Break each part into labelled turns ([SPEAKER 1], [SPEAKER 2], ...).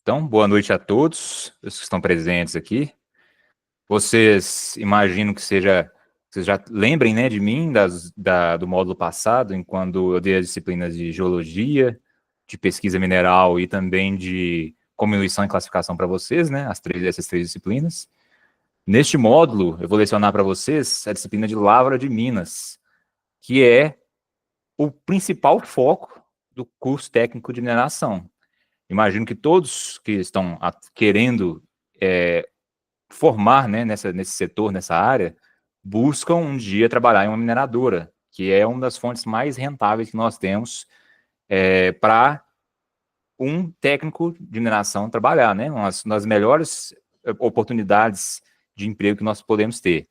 [SPEAKER 1] Então, boa noite a todos os que estão presentes aqui. Vocês imagino que vocês já lembrem, né, de mim do módulo passado, em quando eu dei as disciplinas de geologia, de pesquisa mineral e também de comminuição e classificação para vocês, né, essas três disciplinas. Neste módulo, eu vou lecionar para vocês a disciplina de lavra de minas, que é o principal foco do curso técnico de mineração. Imagino que todos que estão querendo formar, né, nesse setor, nessa área, buscam um dia trabalhar em uma mineradora, que é uma das fontes mais rentáveis que nós temos para um técnico de mineração trabalhar, né? Uma das melhores oportunidades de emprego que nós podemos ter.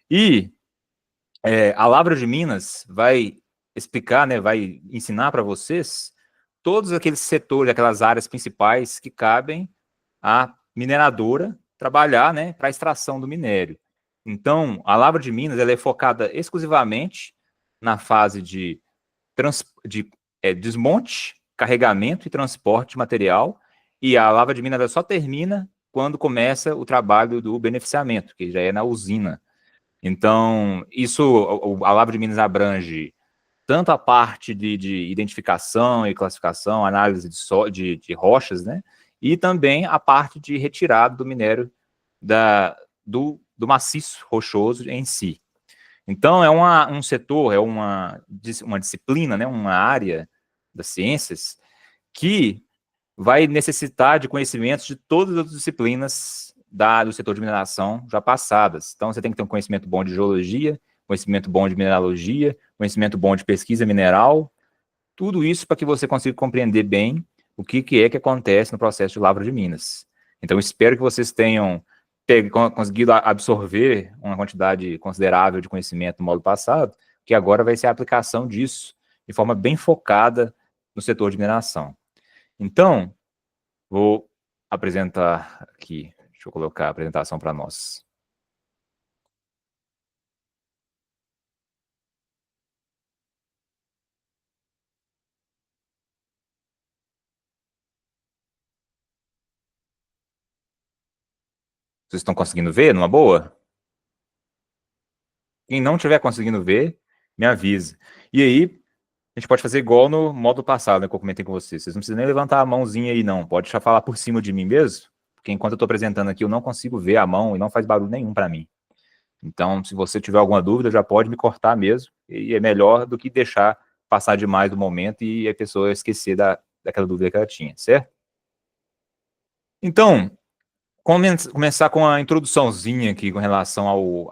[SPEAKER 1] E a Lavra de Minas vai explicar, né, vai ensinar para vocês todos aqueles setores, aquelas áreas principais que cabem à mineradora trabalhar, né, para a extração do minério. Então, a Lavra de Minas ela é focada exclusivamente na fase de desmonte, carregamento e transporte de material, e a Lavra de Minas ela só termina quando começa o trabalho do beneficiamento, que já é na usina. Então, a Lavra de Minas abrange tanto a parte de identificação e classificação, análise de rochas, né? E também a parte de retirada do minério do maciço rochoso em si. Então, é um setor, é uma disciplina, né? Uma área das ciências que vai necessitar de conhecimentos de todas as disciplinas do setor de mineração já passadas. Então, você tem que ter um conhecimento bom de geologia, conhecimento bom de mineralogia, conhecimento bom de pesquisa mineral, tudo isso para que você consiga compreender bem o que é que acontece no processo de lavra de minas. Então, espero que vocês tenham conseguido absorver uma quantidade considerável de conhecimento no módulo passado, que agora vai ser a aplicação disso de forma bem focada no setor de mineração. Então, vou apresentar aqui, deixa eu colocar a apresentação para nós. Vocês estão conseguindo ver numa boa? Quem não estiver conseguindo ver, me avisa. E aí, a gente pode fazer igual no módulo passado, né, que eu comentei com vocês. Vocês não precisam nem levantar a mãozinha aí, não. Pode já falar por cima de mim mesmo, porque enquanto eu estou apresentando aqui, eu não consigo ver a mão e não faz barulho nenhum para mim. Então, se você tiver alguma dúvida, já pode me cortar mesmo, e é melhor do que deixar passar demais do momento e a pessoa esquecer daquela dúvida que ela tinha, certo? Então, começar com a introduçãozinha aqui com relação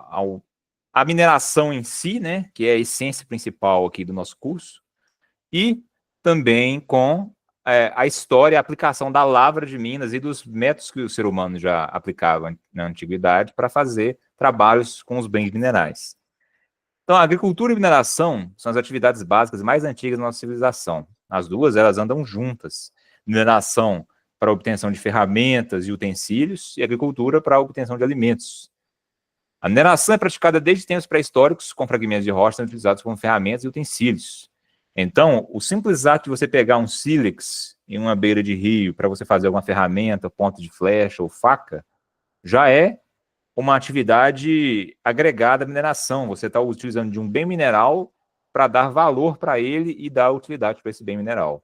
[SPEAKER 1] à mineração em si, né, que é a essência principal aqui do nosso curso, e também com a história e a aplicação da lavra de minas e dos métodos que o ser humano já aplicava na antiguidade para fazer trabalhos com os bens minerais. Então, a agricultura e mineração são as atividades básicas mais antigas da nossa civilização. As duas, elas andam juntas. Mineração para a obtenção de ferramentas e utensílios, e agricultura para a obtenção de alimentos. A mineração é praticada desde tempos pré-históricos, com fragmentos de rocha sendo utilizados como ferramentas e utensílios. Então, o simples ato de você pegar um sílex em uma beira de rio para você fazer alguma ferramenta, ponto de flecha ou faca, já é uma atividade agregada à mineração. Você está utilizando de um bem mineral para dar valor para ele e dar utilidade para esse bem mineral.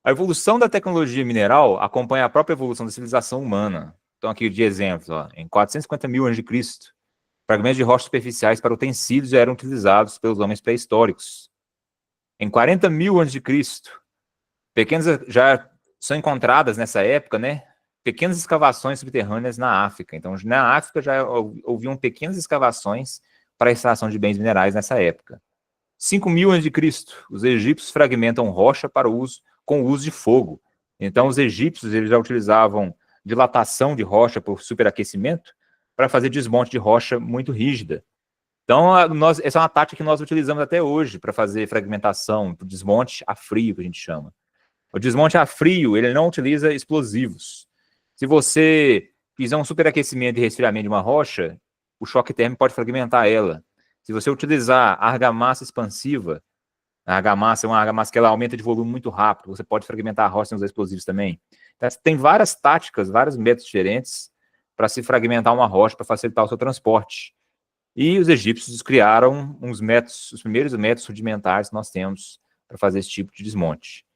[SPEAKER 1] A evolução da tecnologia mineral acompanha a própria evolução da civilização humana. Então, aqui de exemplos, ó, em 450 mil a.C., fragmentos de rochas superficiais para utensílios eram utilizados pelos homens pré-históricos. Em 40 mil a.C., pequenas já são encontradas nessa época, né, pequenas escavações subterrâneas na África. Então, na África já haviam pequenas escavações para a extração de bens minerais nessa época. 5 mil a.C., os egípcios fragmentam rocha para com o uso de fogo. Então, os egípcios eles já utilizavam dilatação de rocha por superaquecimento para fazer desmonte de rocha muito rígida. Então, essa é uma tática que nós utilizamos até hoje para fazer fragmentação, desmonte a frio, que a gente chama. O desmonte a frio, ele não utiliza explosivos. Se você fizer um superaquecimento e resfriamento de uma rocha, o choque térmico pode fragmentar ela. Se você utilizar argamassa expansiva, A argamassa é uma argamassa que ela aumenta de volume muito rápido. Você pode fragmentar a rocha sem usar explosivos também. Então, tem várias táticas, vários métodos diferentes para se fragmentar uma rocha para facilitar o seu transporte. E os egípcios criaram os primeiros métodos rudimentares que nós temos para fazer esse tipo de desmonte.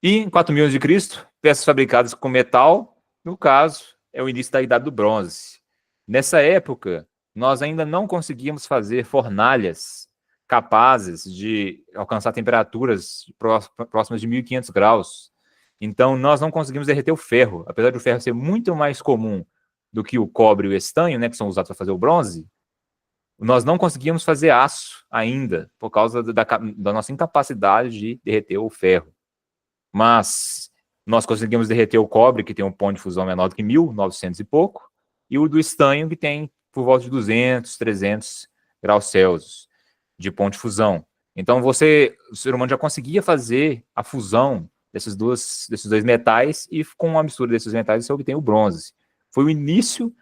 [SPEAKER 1] E em 4.000 a.C., peças fabricadas com metal, no caso, é o início da Idade do Bronze. Nessa época, nós ainda não conseguíamos fazer fornalhas capazes de alcançar temperaturas próximas de 1.500 graus. Então, nós não conseguimos derreter o ferro. Apesar de o ferro ser muito mais comum do que o cobre e o estanho, né, que são usados para fazer o bronze, nós não conseguíamos fazer aço ainda, por causa da nossa incapacidade de derreter o ferro. Mas nós conseguimos derreter o cobre, que tem um ponto de fusão menor do que 1.900 e pouco, e o do estanho, que tem por volta de 200, 300 graus Celsius de ponto de fusão. Então, o ser humano já conseguia fazer a fusão desses dois metais, e com uma mistura desses metais você obtém o bronze. Foi o início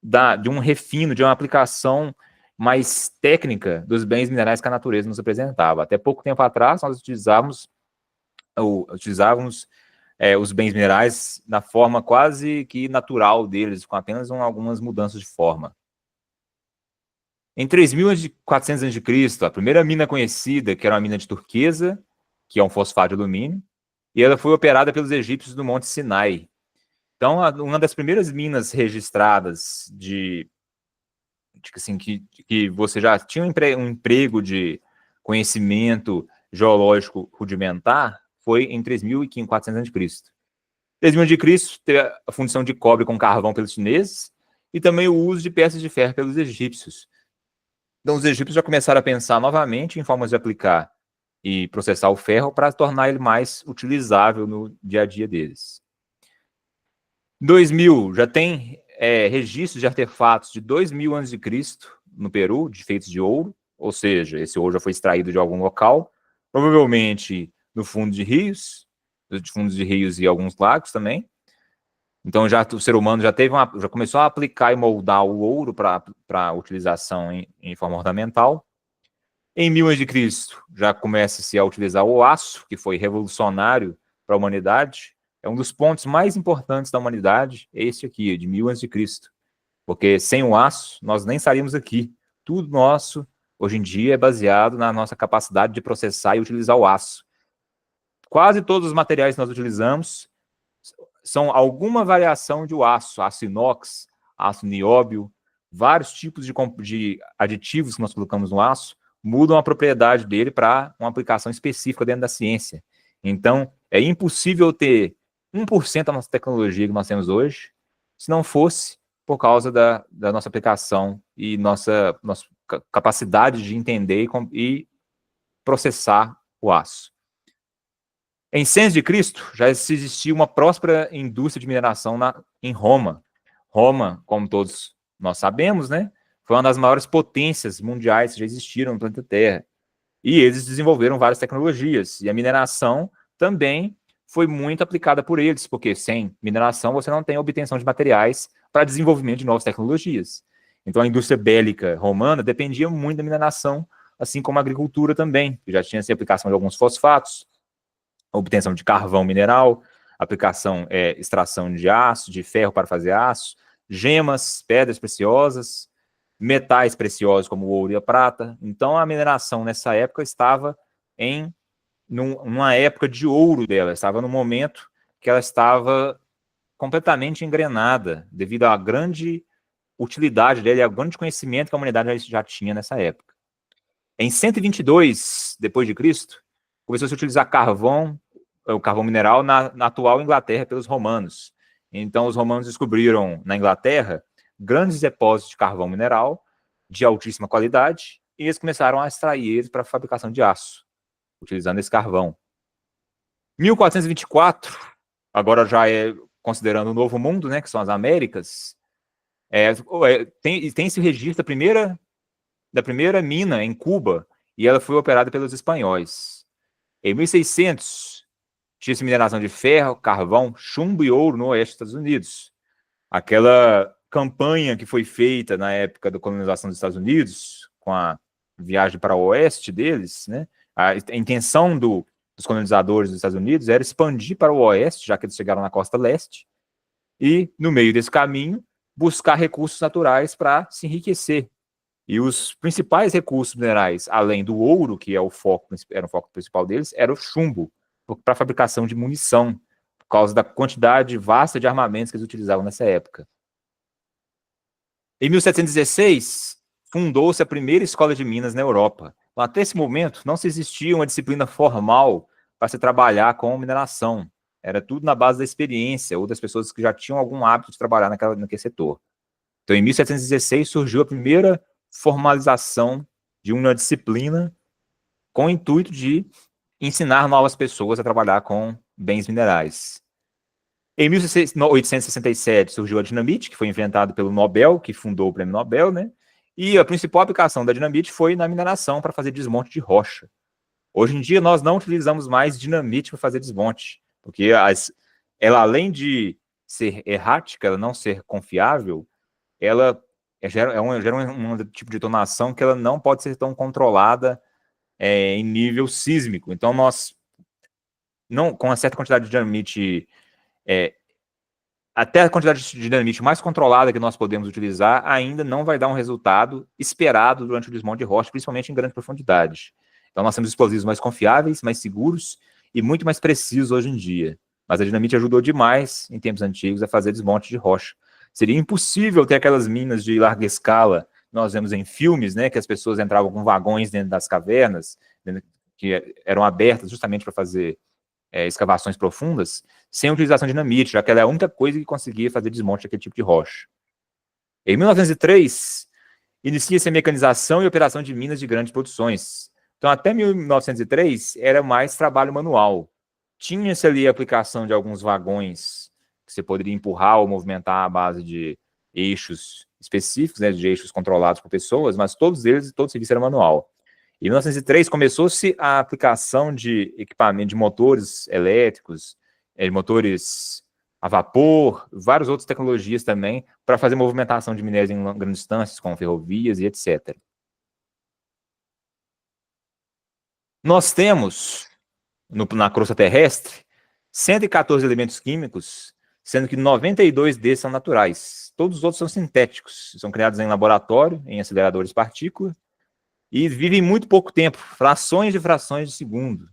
[SPEAKER 1] de um refino, de uma aplicação mais técnica dos bens minerais que a natureza nos apresentava. Até pouco tempo atrás, nós utilizávamos os bens minerais na forma quase que natural deles, com apenas algumas mudanças de forma. Em 3.400 a.C., a primeira mina conhecida, que era uma mina de turquesa, que é um fosfato de alumínio, e ela foi operada pelos egípcios do Monte Sinai. Então, uma das primeiras minas registradas assim, que você já tinha um emprego de conhecimento geológico rudimentar foi em 3.400 a.C. 3.000 a.C. teve a fundição de cobre com carvão pelos chineses e também o uso de peças de ferro pelos egípcios. Então, os egípcios já começaram a pensar novamente em formas de aplicar e processar o ferro para tornar ele mais utilizável no dia a dia deles. 2000, já tem registros de artefatos de 2.000 a.C. no Peru, feitos de ouro, ou seja, esse ouro já foi extraído de algum local, provavelmente no fundo de rios e alguns lagos também. Então, o ser humano já começou a aplicar e moldar o ouro para utilização em forma ornamental. Em 1000 a.C., já começa-se a utilizar o aço, que foi revolucionário para a humanidade. É um dos pontos mais importantes da humanidade, esse aqui, de 1000 a.C., porque sem o aço, nós nem estaríamos aqui. Tudo nosso, hoje em dia, é baseado na nossa capacidade de processar e utilizar o aço. Quase todos os materiais que nós utilizamos são alguma variação de aço inox, aço nióbio, vários tipos de aditivos que nós colocamos no aço mudam a propriedade dele para uma aplicação específica dentro da ciência. Então, é impossível ter 1% da nossa tecnologia que nós temos hoje, se não fosse por causa da nossa aplicação e nossa capacidade de entender e processar o aço. Em 100 a.C., já existia uma próspera indústria de mineração em Roma. Roma, como todos nós sabemos, né, foi uma das maiores potências mundiais que já existiram no planeta Terra. E eles desenvolveram várias tecnologias. E a mineração também foi muito aplicada por eles, porque sem mineração você não tem obtenção de materiais para desenvolvimento de novas tecnologias. Então a indústria bélica romana dependia muito da mineração, assim como a agricultura também, que já tinha essa aplicação de alguns fosfatos, obtenção de carvão mineral, extração de aço, de ferro para fazer aço, gemas, pedras preciosas, metais preciosos como o ouro e a prata. Então a mineração nessa época estava numa época de ouro dela, estava no momento que ela estava completamente engrenada, devido à grande utilidade dela e ao grande conhecimento que a humanidade já tinha nessa época. Em 122 depois de Cristo, começou a se utilizar o carvão mineral na atual Inglaterra pelos romanos. Então os romanos descobriram na Inglaterra grandes depósitos de carvão mineral de altíssima qualidade e eles começaram a extrair eles para a fabricação de aço, utilizando esse carvão. 1424, agora já considerando o Novo Mundo, né, que são as Américas, tem esse registro da primeira mina em Cuba, e ela foi operada pelos espanhóis. Em 1600, tinha-se mineração de ferro, carvão, chumbo e ouro no oeste dos Estados Unidos. Aquela campanha que foi feita na época da colonização dos Estados Unidos, com a viagem para o oeste deles, né, A intenção dos colonizadores dos Estados Unidos era expandir para o oeste, já que eles chegaram na costa leste, e, no meio desse caminho, buscar recursos naturais para se enriquecer. E os principais recursos minerais, além do ouro, que era o foco principal deles, era o chumbo, para a fabricação de munição, por causa da quantidade vasta de armamentos que eles utilizavam nessa época. Em 1716, fundou-se a primeira escola de minas na Europa. Então, até esse momento, não se existia uma disciplina formal para se trabalhar com mineração. Era tudo na base da experiência ou das pessoas que já tinham algum hábito de trabalhar naquele setor. Então, em 1716, surgiu a primeira formalização de uma disciplina com o intuito de ensinar novas pessoas a trabalhar com bens minerais. Em 1867 surgiu a dinamite, que foi inventada pelo Nobel, que fundou o Prêmio Nobel, né? E a principal aplicação da dinamite foi na mineração para fazer desmonte de rocha. Hoje em dia nós não utilizamos mais dinamite para fazer desmonte, porque ela, além de ser errática, ela não ser confiável, ela gera um tipo de detonação que ela não pode ser tão controlada em nível sísmico. Então nós, não, com uma certa quantidade de dinamite, até a quantidade de dinamite mais controlada que nós podemos utilizar, ainda não vai dar um resultado esperado durante o desmonte de rocha, principalmente em grande profundidade. Então nós temos explosivos mais confiáveis, mais seguros e muito mais precisos hoje em dia. Mas a dinamite ajudou demais, em tempos antigos, a fazer desmonte de rocha. Seria impossível ter aquelas minas de larga escala que nós vemos em filmes, né, que as pessoas entravam com vagões dentro das cavernas, que eram abertas justamente para fazer escavações profundas, sem utilização de dinamite, já que ela é a única coisa que conseguia fazer desmonte daquele tipo de rocha. Em 1903, inicia-se a mecanização e operação de minas de grandes produções. Então, até 1903, era mais trabalho manual. Tinha-se ali a aplicação de alguns vagões que você poderia empurrar ou movimentar à base de eixos específicos, né, de eixos controlados por pessoas, mas todo o serviço era manual. Em 1903, começou-se a aplicação de equipamento de motores elétricos, motores a vapor, várias outras tecnologias também, para fazer movimentação de minérios em grandes distâncias, como ferrovias e etc. Nós temos, na crosta terrestre, 114 elementos químicos, sendo que 92 desses são naturais. Todos os outros são sintéticos, são criados em laboratório, em aceleradores de partículas, e vivem muito pouco tempo, frações de segundo.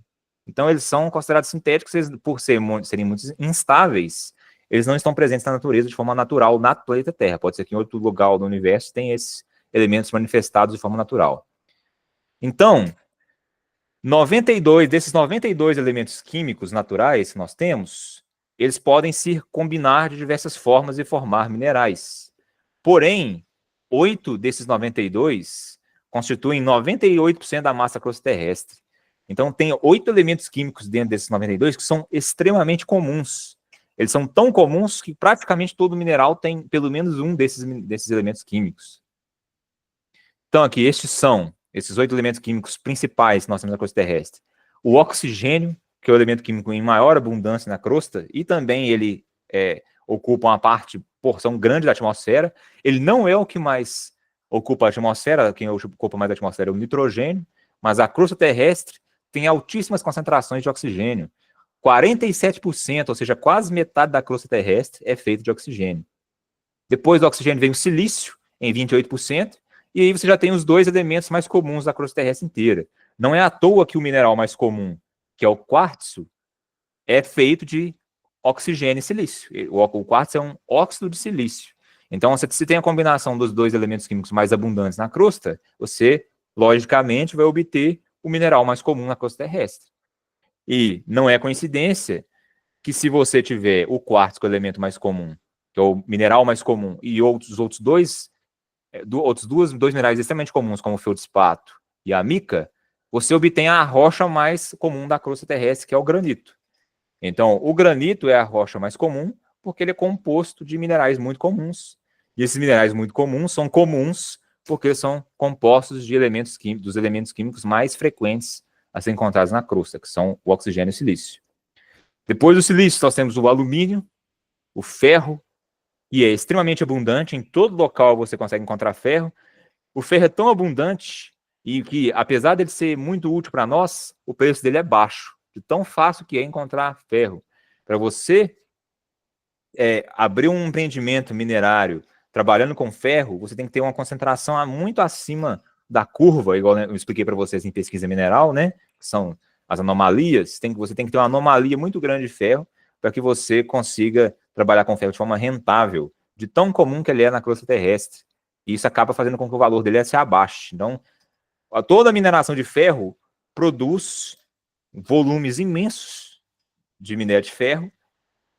[SPEAKER 1] Então, eles são considerados sintéticos, por serem muito instáveis, eles não estão presentes na natureza de forma natural na planeta Terra. Pode ser que em outro lugar do universo tenha esses elementos manifestados de forma natural. Então, desses 92 elementos químicos naturais que nós temos, eles podem se combinar de diversas formas e formar minerais. Porém, 8 desses 92 constituem 98% da massa crosta terrestre. Então, tem 8 elementos químicos dentro desses 92 que são extremamente comuns. Eles são tão comuns que praticamente todo mineral tem pelo menos um desses elementos químicos. Então, aqui, esses 8 elementos químicos principais que nós temos na crosta terrestre. O oxigênio, que é o elemento químico em maior abundância na crosta, e também ele ocupa uma porção grande da atmosfera. Ele não é o que mais ocupa a atmosfera, quem ocupa mais a atmosfera é o nitrogênio, mas a crosta terrestre tem altíssimas concentrações de oxigênio. 47%, ou seja, quase metade da crosta terrestre é feita de oxigênio. Depois do oxigênio vem o silício, em 28%, e aí você já tem os 2 elementos mais comuns da crosta terrestre inteira. Não é à toa que o mineral mais comum, que é o quartzo, é feito de oxigênio e silício. O quartzo é um óxido de silício. Então, se você tem a combinação dos 2 elementos químicos mais abundantes na crosta, você, logicamente, vai obter o mineral mais comum na crosta terrestre. E não é coincidência que se você tiver o quartzo, que é o elemento mais comum, que é o mineral mais comum, e outros dois minerais extremamente comuns, como o feldspato e a mica, você obtém a rocha mais comum da crosta terrestre, que é o granito. Então, o granito é a rocha mais comum, porque ele é composto de minerais muito comuns. E esses minerais muito comuns são comuns porque são compostos de dos elementos químicos mais frequentes a ser encontrados na crosta, que são o oxigênio e o silício. Depois do silício, nós temos o alumínio, o ferro, e é extremamente abundante. Em todo local você consegue encontrar ferro. O ferro é tão abundante e que, apesar dele ser muito útil para nós, o preço dele é baixo, de tão fácil que é encontrar ferro. Para você abrir um empreendimento minerário trabalhando com ferro, você tem que ter uma concentração muito acima da curva, igual, né, eu expliquei para vocês em pesquisa mineral, né? Que são as anomalias. Você tem que ter uma anomalia muito grande de ferro para que você consiga trabalhar com ferro de forma rentável, de tão comum que ele é na crosta terrestre. E isso acaba fazendo com que o valor dele se abaixe. Então, toda a mineração de ferro produz volumes imensos de minério de ferro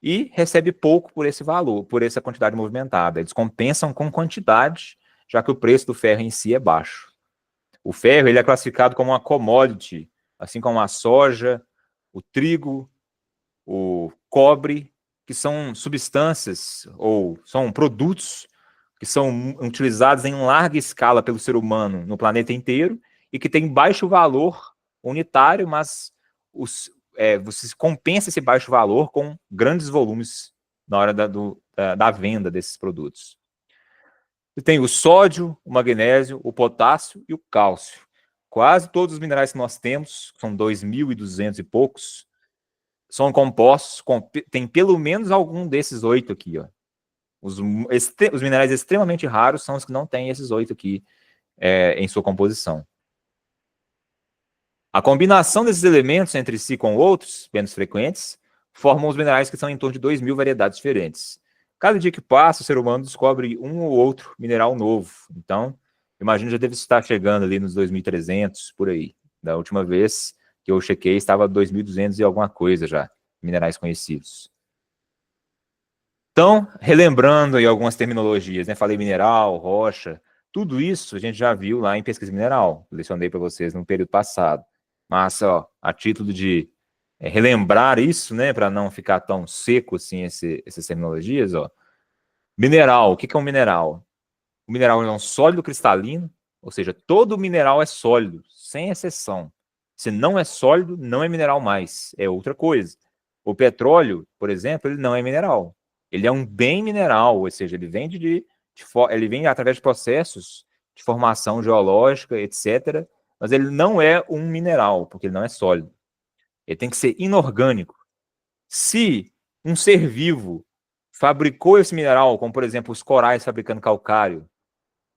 [SPEAKER 1] e recebe pouco por esse valor, por essa quantidade movimentada. Eles compensam com quantidade, já que o preço do ferro em si é baixo. O ferro ele é classificado como uma commodity, assim como a soja, o trigo, o cobre, que são substâncias ou são produtos que são utilizados em larga escala pelo ser humano no planeta inteiro e que têm baixo valor unitário, mas você compensa esse baixo valor com grandes volumes na hora da venda desses produtos. Você tem o sódio, o magnésio, o potássio e o cálcio. Quase todos os minerais que nós temos, são 2.200 e poucos, são compostos, tem pelo menos algum desses 8 aqui, ó. Os minerais extremamente raros são os que não têm esses 8 aqui em sua composição. A combinação desses elementos entre si com outros, menos frequentes, formam os minerais que são em torno de 2.000 variedades diferentes. Cada dia que passa, o ser humano descobre um ou outro mineral novo. Então, imagino já deve estar chegando ali nos 2.300, por aí. Da última vez que eu chequei, estava 2.200 e alguma coisa já, minerais conhecidos. Então, relembrando aí algumas terminologias, né? Falei mineral, rocha, tudo isso a gente já viu lá em pesquisa mineral. Lecionei para vocês no período passado. Mas, ó, a título de relembrar isso, né, para não ficar tão seco assim essas terminologias, ó. Mineral, o que é um mineral? O mineral é um sólido cristalino, ou seja, todo mineral é sólido, sem exceção. Se não é sólido, não é mineral mais, é outra coisa. O petróleo, por exemplo, ele não é mineral. Ele é um bem mineral, ou seja, ele vem ele vem através de processos de formação geológica, etc., mas ele não é um mineral, porque ele não é sólido. Ele tem que ser inorgânico. Se um ser vivo fabricou esse mineral, como por exemplo os corais fabricando calcário,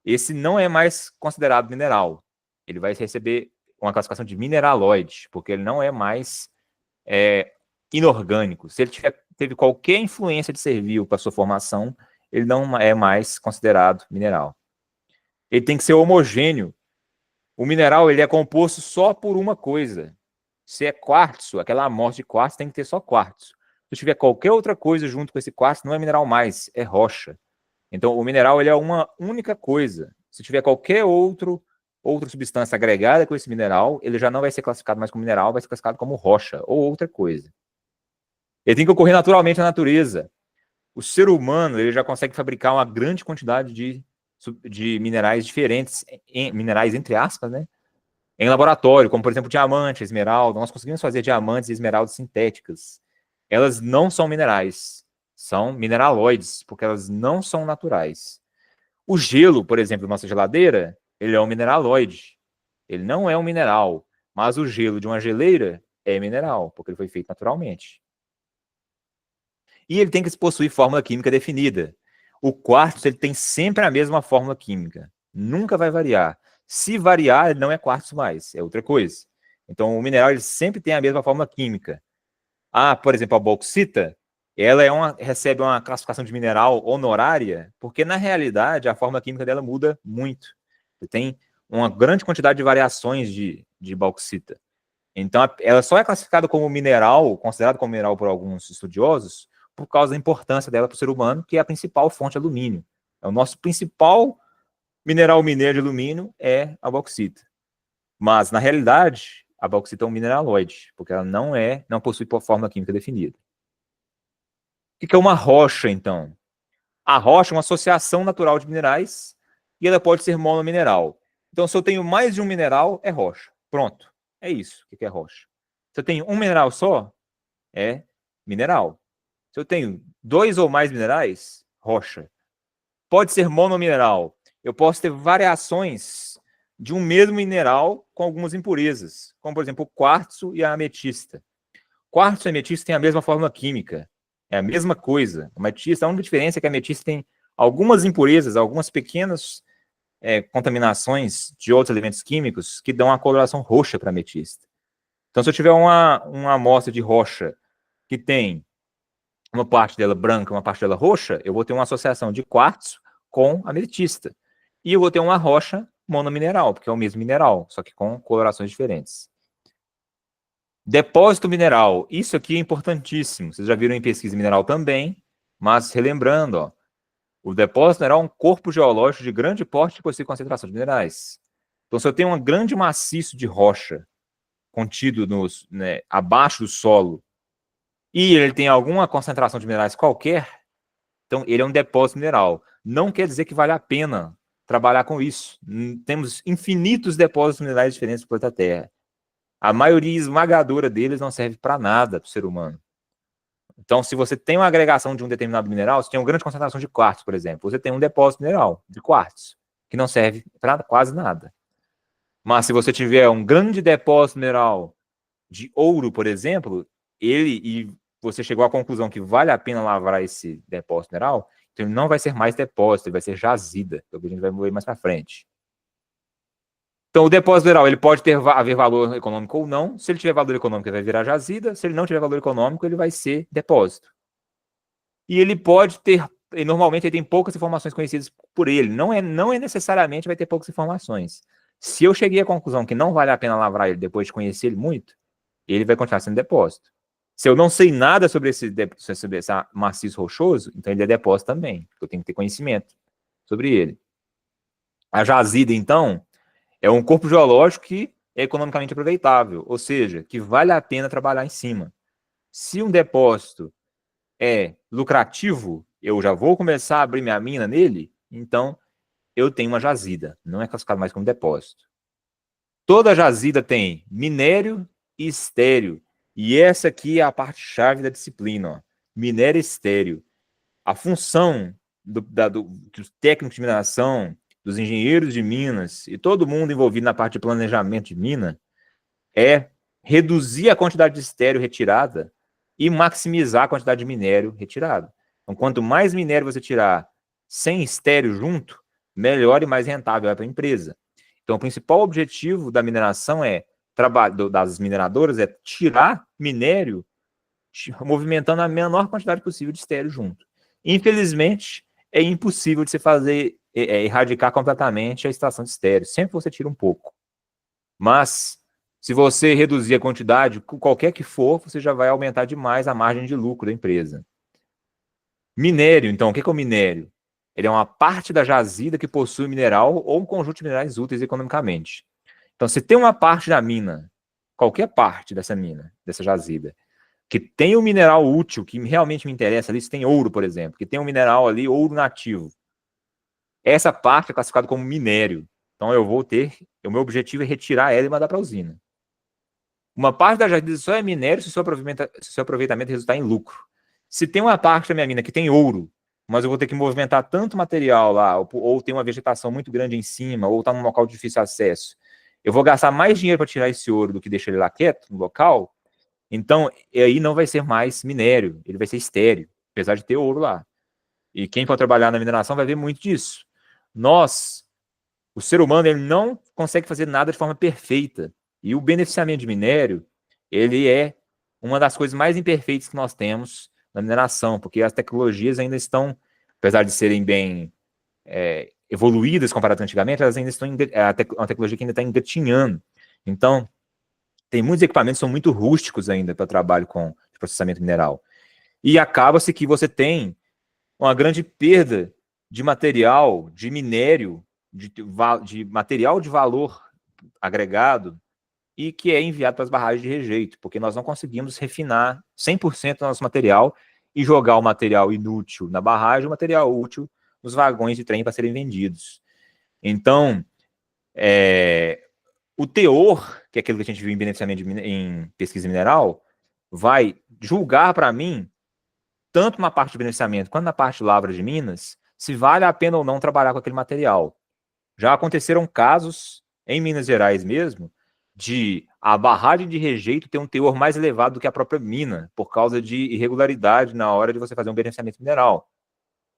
[SPEAKER 1] esse não é mais considerado mineral. Ele vai receber uma classificação de mineraloide, porque ele não é mais inorgânico. Se ele teve qualquer influência de ser vivo para sua formação, ele não é mais considerado mineral. Ele tem que ser homogêneo. O mineral ele é composto só por uma coisa. Se é quartzo, aquela amostra de quartzo tem que ter só quartzo. Se tiver qualquer outra coisa junto com esse quartzo, não é mineral mais, é rocha. Então, o mineral ele é uma única coisa. Se tiver qualquer outra substância agregada com esse mineral, ele já não vai ser classificado mais como mineral, vai ser classificado como rocha ou outra coisa. Ele tem que ocorrer naturalmente na natureza. O ser humano ele já consegue fabricar uma grande quantidade de minerais diferentes, minerais entre aspas, né? Em laboratório, como por exemplo diamante, esmeralda. Nós conseguimos fazer diamantes e esmeraldas sintéticas. Elas não são minerais, são mineraloides, porque elas não são naturais. O gelo, por exemplo, nossa geladeira, ele é um mineraloide. Ele não é um mineral, mas o gelo de uma geleira é mineral, porque ele foi feito naturalmente. E ele tem que possuir fórmula química definida. O quartzo ele tem sempre a mesma fórmula química. Nunca vai variar. Se variar, ele não é quartzo mais, é outra coisa. Então, o mineral ele sempre tem a mesma fórmula química. Por exemplo, a bauxita, ela recebe uma classificação de mineral honorária, porque, na realidade, a fórmula química dela muda muito. Você tem uma grande quantidade de variações de bauxita. Então, ela só é classificada como mineral, considerada como mineral por alguns estudiosos, por causa da importância dela para o ser humano, que é a principal fonte de alumínio. O nosso principal mineral mineiro de alumínio é a bauxita. Mas, na realidade, a bauxita é um mineraloide, porque ela não possui fórmula química definida. O que é uma rocha, então? A rocha é uma associação natural de minerais e ela pode ser monomineral. Então, se eu tenho mais de um mineral, é rocha. Pronto. É isso. O que é rocha? Se eu tenho um mineral só, é mineral. Se eu tenho 2 ou mais minerais, rocha. Pode ser monomineral. Eu posso ter variações de um mesmo mineral com algumas impurezas, como, por exemplo, o quartzo e a ametista. Quartzo e ametista têm a mesma fórmula química, é a mesma coisa. A ametista, a única diferença é que a ametista tem algumas impurezas, algumas pequenas contaminações de outros elementos químicos que dão uma coloração roxa para a ametista. Então, se eu tiver uma amostra de rocha que tem uma parte dela branca, uma parte dela roxa, eu vou ter uma associação de quartzo com ametista. E eu vou ter uma rocha monomineral, porque é o mesmo mineral, só que com colorações diferentes. Depósito mineral. Isso aqui é importantíssimo. Vocês já viram em pesquisa mineral também, mas relembrando, ó, o depósito mineral é um corpo geológico de grande porte que possui concentração de minerais. Então, se eu tenho um grande maciço de rocha contido abaixo do solo e ele tem alguma concentração de minerais qualquer, então ele é um depósito mineral. Não quer dizer que vale a pena trabalhar com isso. Temos infinitos depósitos minerais diferentes no planeta Terra. A maioria esmagadora deles não serve para nada para o ser humano. Então, se você tem uma agregação de um determinado mineral, se tem uma grande concentração de quartzo, por exemplo, você tem um depósito mineral de quartzo, que não serve para quase nada. Mas se você tiver um grande depósito mineral de ouro, por exemplo, e você chegou à conclusão que vale a pena lavrar esse depósito mineral, então ele não vai ser mais depósito, ele vai ser jazida, que é o que a gente vai ver mais para frente. Então, o depósito mineral, ele pode haver valor econômico ou não. Se ele tiver valor econômico, ele vai virar jazida. Se ele não tiver valor econômico, ele vai ser depósito. E ele pode ter, e normalmente ele tem poucas informações conhecidas por ele. Não é necessariamente vai ter poucas informações. Se eu cheguei à conclusão que não vale a pena lavrar ele depois de conhecer ele muito, ele vai continuar sendo depósito. Se eu não sei nada sobre esse maciço rochoso, então ele é depósito também. Eu tenho que ter conhecimento sobre ele. A jazida, então, é um corpo geológico que é economicamente aproveitável, ou seja, que vale a pena trabalhar em cima. Se um depósito é lucrativo, eu já vou começar a abrir minha mina nele, então eu tenho uma jazida, não é classificado mais como depósito. Toda jazida tem minério e estéreo, e essa aqui é a parte-chave da disciplina, ó. Minério e estéreo. A função dos técnicos de mineração, dos engenheiros de minas e todo mundo envolvido na parte de planejamento de mina é reduzir a quantidade de estéreo retirada e maximizar a quantidade de minério retirado. Então, quanto mais minério você tirar sem estéreo junto, melhor e mais rentável é para a empresa. Então, o principal objetivo da mineração das mineradoras é tirar minério movimentando a menor quantidade possível de estéreo junto. Infelizmente, é impossível de você fazer, erradicar completamente a extração de estéreo. Sempre você tira um pouco. Mas, se você reduzir a quantidade, qualquer que for, você já vai aumentar demais a margem de lucro da empresa. Minério, então, o que é o minério? Ele é uma parte da jazida que possui mineral ou um conjunto de minerais úteis economicamente. Então, se tem uma parte da mina, qualquer parte dessa mina, dessa jazida, que tem um mineral útil, que realmente me interessa ali, se tem ouro, por exemplo, que tem um mineral ali, ouro nativo. Essa parte é classificada como minério. Então eu vou ter, o meu objetivo é retirar ela e mandar para a usina. Uma parte da jazida só é minério se o seu aproveitamento resultar em lucro. Se tem uma parte da minha mina que tem ouro, mas eu vou ter que movimentar tanto material lá, ou tem uma vegetação muito grande em cima, ou está num local de difícil acesso, eu vou gastar mais dinheiro para tirar esse ouro do que deixar ele lá quieto, no local. Então, aí não vai ser mais minério, ele vai ser estéreo, apesar de ter ouro lá. E quem for trabalhar na mineração vai ver muito disso. O ser humano, ele não consegue fazer nada de forma perfeita. E o beneficiamento de minério, ele é uma das coisas mais imperfeitas que nós temos na mineração, porque as tecnologias ainda estão, apesar de serem bem evoluídas comparado com antigamente, elas ainda estão uma tecnologia que ainda está engatinhando. Então, tem muitos equipamentos que são muito rústicos ainda para trabalho com processamento mineral. E acaba-se que você tem uma grande perda de material, de minério, de material de valor agregado e que é enviado para as barragens de rejeito, porque nós não conseguimos refinar 100% do nosso material e jogar o material inútil na barragem, o material útil nos vagões de trem para serem vendidos. Então, o teor, que é aquilo que a gente viu em beneficiamento em pesquisa mineral, vai julgar para mim, tanto na parte de beneficiamento quanto na parte de lavra de minas, se vale a pena ou não trabalhar com aquele material. Já aconteceram casos em Minas Gerais mesmo, de a barragem de rejeito ter um teor mais elevado do que a própria mina, por causa de irregularidade na hora de você fazer um beneficiamento mineral.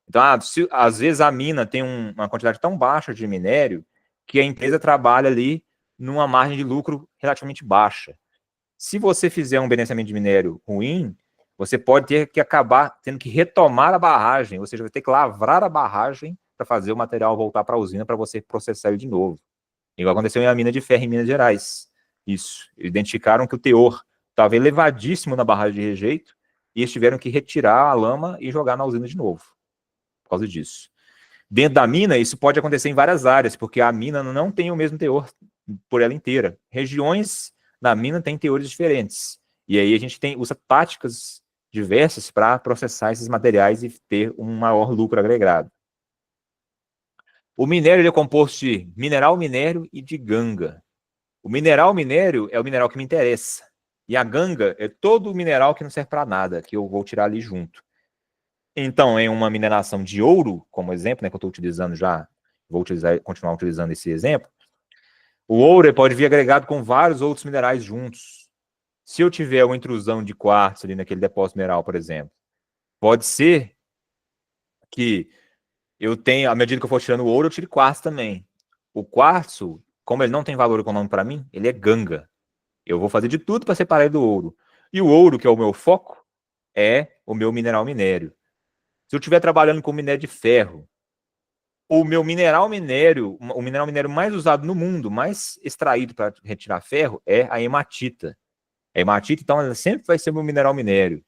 [SPEAKER 1] Então, às vezes a mina tem uma quantidade tão baixa de minério que a empresa trabalha ali numa margem de lucro relativamente baixa. Se você fizer um beneficiamento de minério ruim, você pode ter que acabar tendo que retomar a barragem, ou seja, vai ter que lavrar a barragem para fazer o material voltar para a usina para você processar ele de novo. Igual aconteceu em a mina de ferro em Minas Gerais. Isso. Identificaram que o teor estava elevadíssimo na barragem de rejeito e eles tiveram que retirar a lama e jogar na usina de novo, por causa disso. Dentro da mina, isso pode acontecer em várias áreas, porque a mina não tem o mesmo teor por ela inteira. Regiões na mina têm teores diferentes. E aí a gente usa táticas diversas para processar esses materiais e ter um maior lucro agregado. O minério ele é composto de mineral minério e de ganga. O mineral minério é o mineral que me interessa. E a ganga é todo o mineral que não serve para nada, que eu vou tirar ali junto. Então, em uma mineração de ouro, como exemplo, né, que eu estou utilizando já, vou continuar utilizando esse exemplo, o ouro pode vir agregado com vários outros minerais juntos. Se eu tiver uma intrusão de quartzo ali naquele depósito mineral, por exemplo, pode ser que eu tenha, à medida que eu for tirando o ouro, eu tire quartzo também. O quartzo, como ele não tem valor econômico para mim, ele é ganga. Eu vou fazer de tudo para separar ele do ouro. E o ouro, que é o meu foco, é o meu mineral minério. Se eu estiver trabalhando com minério de ferro, o meu mineral minério, o mineral minério mais usado no mundo, mais extraído para retirar ferro, é a hematita. A hematita, então, ela sempre vai ser meu mineral minério.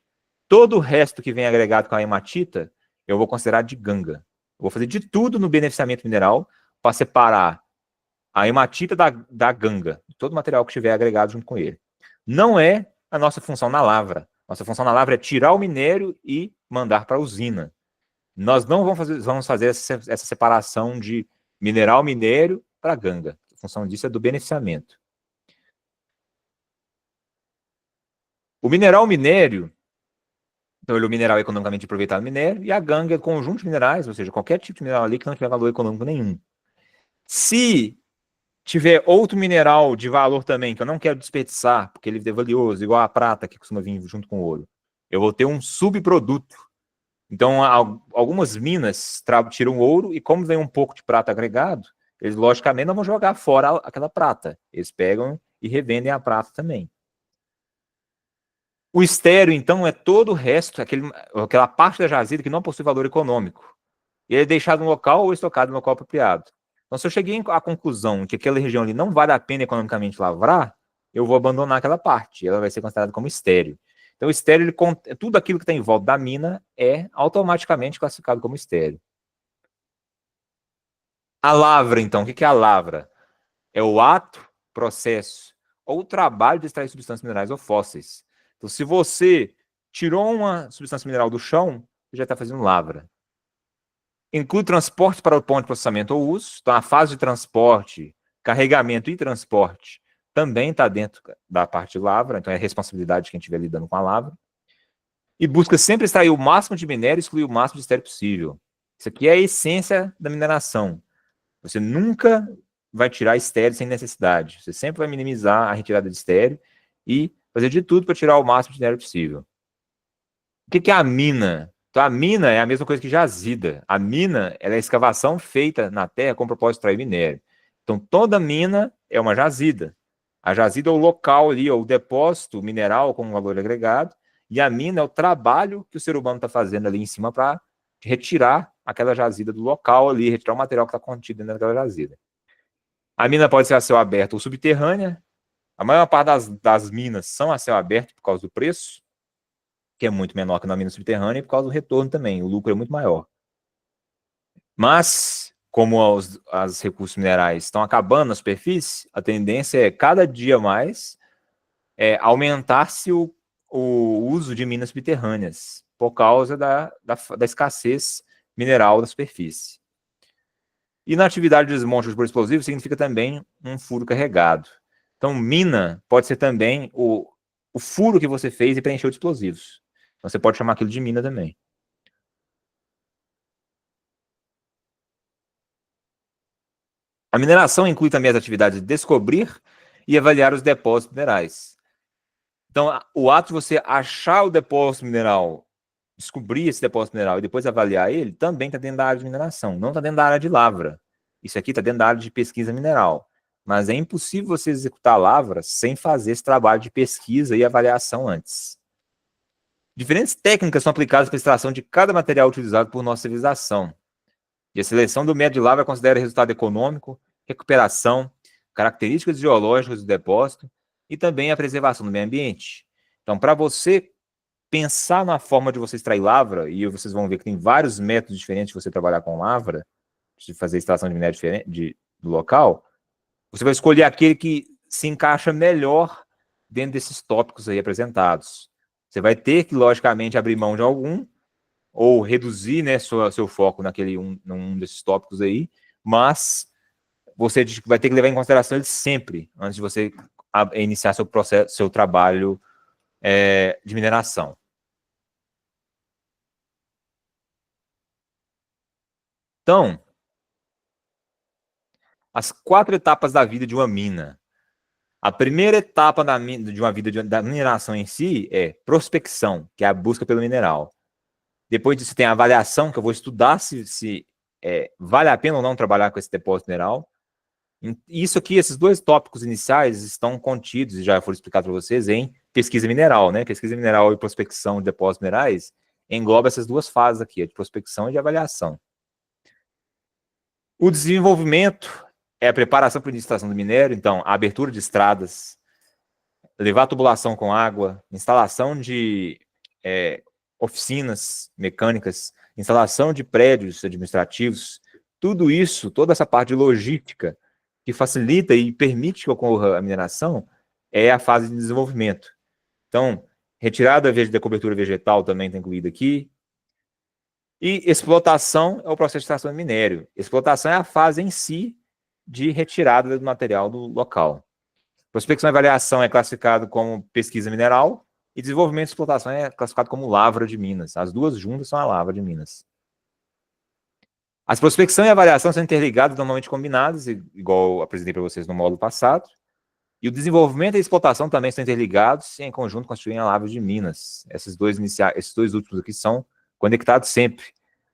[SPEAKER 1] Todo o resto que vem agregado com a hematita, eu vou considerar de ganga. Eu vou fazer de tudo no beneficiamento mineral para separar a hematita da ganga, todo o material que estiver agregado junto com ele. Não é a nossa função na lavra. Nossa função na lavra é tirar o minério e mandar para a usina. Nós não vamos fazer essa separação de mineral minério para ganga. A função disso é do beneficiamento. O mineral minério, então ele é o mineral economicamente aproveitado minério, e a ganga é o conjunto de minerais, ou seja, qualquer tipo de mineral ali que não tiver valor econômico nenhum. Se tiver outro mineral de valor também, que eu não quero desperdiçar, porque ele é valioso, igual a prata, que costuma vir junto com o ouro, eu vou ter um subproduto. Então, algumas minas tiram ouro e como vem um pouco de prata agregado, eles logicamente não vão jogar fora aquela prata. Eles pegam e revendem a prata também. O estéreo, então, é todo o resto, aquela parte da jazida que não possui valor econômico. Ele é deixado no local ou estocado no local apropriado. Então, se eu cheguei à conclusão que aquela região ali não vale a pena economicamente lavrar, eu vou abandonar aquela parte. Ela vai ser considerada como estéreo. Então, o estéreo, tudo aquilo que está em volta da mina é automaticamente classificado como estéreo. A lavra, então, o que é a lavra? É o ato, processo ou o trabalho de extrair substâncias minerais ou fósseis. Então, se você tirou uma substância mineral do chão, você já está fazendo lavra. Inclui transporte para o ponto de processamento ou uso. Então, a fase de transporte, carregamento e transporte também está dentro da parte de lavra. Então, é a responsabilidade de quem estiver lidando com a lavra. E busca sempre extrair o máximo de minério e excluir o máximo de estéreo possível. Isso aqui é a essência da mineração. Você nunca vai tirar estéreo sem necessidade. Você sempre vai minimizar a retirada de estéreo e fazer de tudo para tirar o máximo de estéreo possível. O que é a mina? Então, a mina é a mesma coisa que jazida. A mina ela é a escavação feita na terra com o propósito de extrair minério. Então, toda mina é uma jazida. A jazida é o local ali, é o depósito mineral com valor agregado, e a mina é o trabalho que o ser humano está fazendo ali em cima para retirar aquela jazida do local ali, retirar o material que está contido dentro daquela jazida. A mina pode ser a céu aberto ou subterrânea. A maior parte das minas são a céu aberto por causa do preço, que é muito menor que na mina subterrânea, e por causa do retorno também, o lucro é muito maior. Mas, como os recursos minerais estão acabando na superfície, a tendência é, cada dia mais, aumentar-se o uso de minas subterrâneas, por causa da escassez mineral da superfície. E na atividade de desmonte por explosivo significa também um furo carregado. Então, mina pode ser também o furo que você fez e preencheu de explosivos. Então, você pode chamar aquilo de mina também. A mineração inclui também as atividades de descobrir e avaliar os depósitos minerais. Então, o ato de você achar o depósito mineral, descobrir esse depósito mineral e depois avaliar ele, também está dentro da área de mineração, não está dentro da área de lavra. Isso aqui está dentro da área de pesquisa mineral. Mas é impossível você executar a lavra sem fazer esse trabalho de pesquisa e avaliação antes. Diferentes técnicas são aplicadas para a extração de cada material utilizado por nossa civilização. E a seleção do método de lavra considera resultado econômico, recuperação, características geológicas do depósito e também a preservação do meio ambiente. Então, para você pensar na forma de você extrair lavra, e vocês vão ver que tem vários métodos diferentes de você trabalhar com lavra, de fazer extração de minério diferente do local, você vai escolher aquele que se encaixa melhor dentro desses tópicos aí apresentados. Você vai ter que, logicamente, abrir mão de algum, ou reduzir, né, seu foco num desses tópicos aí, mas você vai ter que levar em consideração eles sempre, antes de você iniciar seu trabalho de mineração. Então, as 4 etapas da vida de uma mina. A primeira etapa de uma vida da mineração em si é prospecção, que é a busca pelo mineral. Depois disso tem a avaliação, que eu vou estudar se vale a pena ou não trabalhar com esse depósito mineral. Isso aqui, esses 2 tópicos iniciais estão contidos, e já foram explicados para vocês, em pesquisa mineral, né? Pesquisa mineral e prospecção de depósitos minerais engloba essas 2 fases aqui, de prospecção e de avaliação. O desenvolvimento é a preparação para a instalação do minério, então, a abertura de estradas, levar a tubulação com água, instalação de oficinas mecânicas, instalação de prédios administrativos, tudo isso, toda essa parte de logística que facilita e permite que ocorra a mineração é a fase de desenvolvimento. Então, retirada da cobertura vegetal também está incluída aqui. E explotação é o processo de extração de minério. Explotação é a fase em si de retirada do material do local. Prospecção e avaliação é classificado como pesquisa mineral e desenvolvimento e explotação é classificado como lavra de minas. As 2 juntas são a lavra de minas. As prospecção e avaliação são interligadas, normalmente combinadas, igual eu apresentei para vocês no módulo passado. E o desenvolvimento e a explotação também estão interligados e em conjunto constituem a lavra de minas. Esses dois últimos aqui são conectados sempre.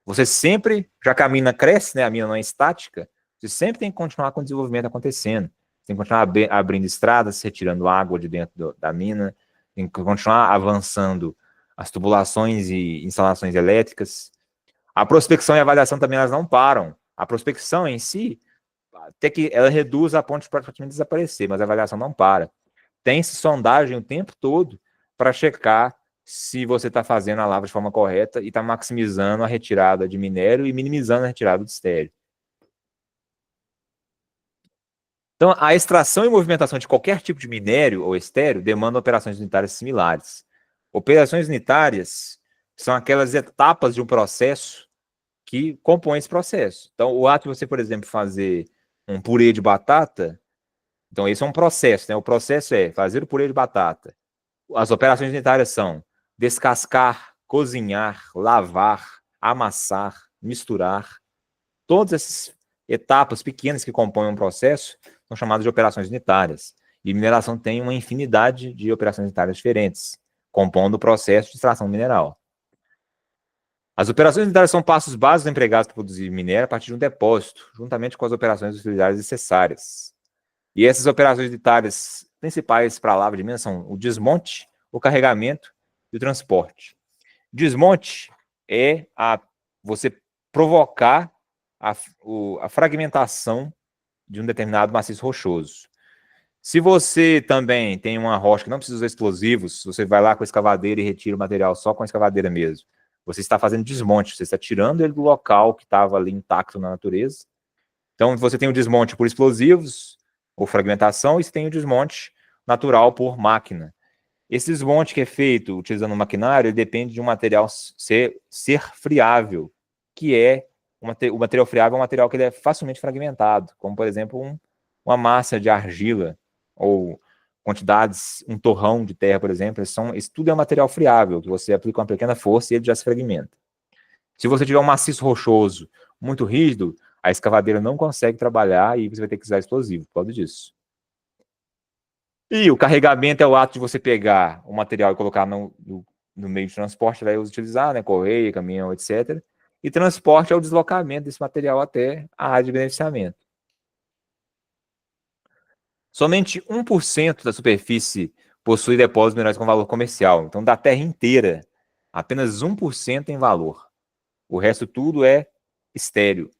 [SPEAKER 1] Você sempre, já que a mina cresce, né, a mina não é estática, você sempre tem que continuar com o desenvolvimento acontecendo. Tem que continuar abrindo estradas, retirando água de dentro da mina, tem que continuar avançando as tubulações e instalações elétricas. A prospecção e a avaliação também elas não param. A prospecção em si, até que ela reduz a ponto de praticamente desaparecer, mas a avaliação não para. Tem-se sondagem o tempo todo para checar se você está fazendo a lavra de forma correta e está maximizando a retirada de minério e minimizando a retirada de estéreo. Então, a extração e movimentação de qualquer tipo de minério ou estéreo demanda operações unitárias similares. Operações unitárias são aquelas etapas de um processo que compõem esse processo. Então, o ato de você, por exemplo, fazer um purê de batata, então esse é um processo, né? O processo é fazer o purê de batata. As operações unitárias são descascar, cozinhar, lavar, amassar, misturar. Todas essas etapas pequenas que compõem um processo são chamadas de operações unitárias. E mineração tem uma infinidade de operações unitárias diferentes, compondo o processo de extração mineral. As operações unitárias são passos básicos empregados para produzir minério a partir de um depósito, juntamente com as operações utilitárias necessárias. E essas operações unitárias principais para a lavra de minas são o desmonte, o carregamento e o transporte. Desmonte é você provocar a fragmentação de um determinado maciço rochoso. Se você também tem uma rocha que não precisa usar explosivos, você vai lá com a escavadeira e retira o material só com a escavadeira mesmo. Você está fazendo desmonte, você está tirando ele do local que estava ali intacto na natureza. Então, você tem o desmonte por explosivos ou fragmentação, e você tem o desmonte natural por máquina. Esse desmonte que é feito utilizando um maquinário, ele depende de um material ser friável, que é o material friável é um material que ele é facilmente fragmentado, como, por exemplo, uma massa de argila, ou quantidades, um torrão de terra, por exemplo, isso tudo é um material friável, que você aplica uma pequena força e ele já se fragmenta. Se você tiver um maciço rochoso muito rígido, a escavadeira não consegue trabalhar e você vai ter que usar explosivo por causa disso. E o carregamento é o ato de você pegar o material e colocar no meio de transporte, vai utilizar, né, correia, caminhão, etc. E transporte é o deslocamento desse material até a área de beneficiamento. Somente 1% da superfície possui depósitos minerais com valor comercial. Então, da terra inteira, apenas 1% tem valor. O resto tudo é estéril.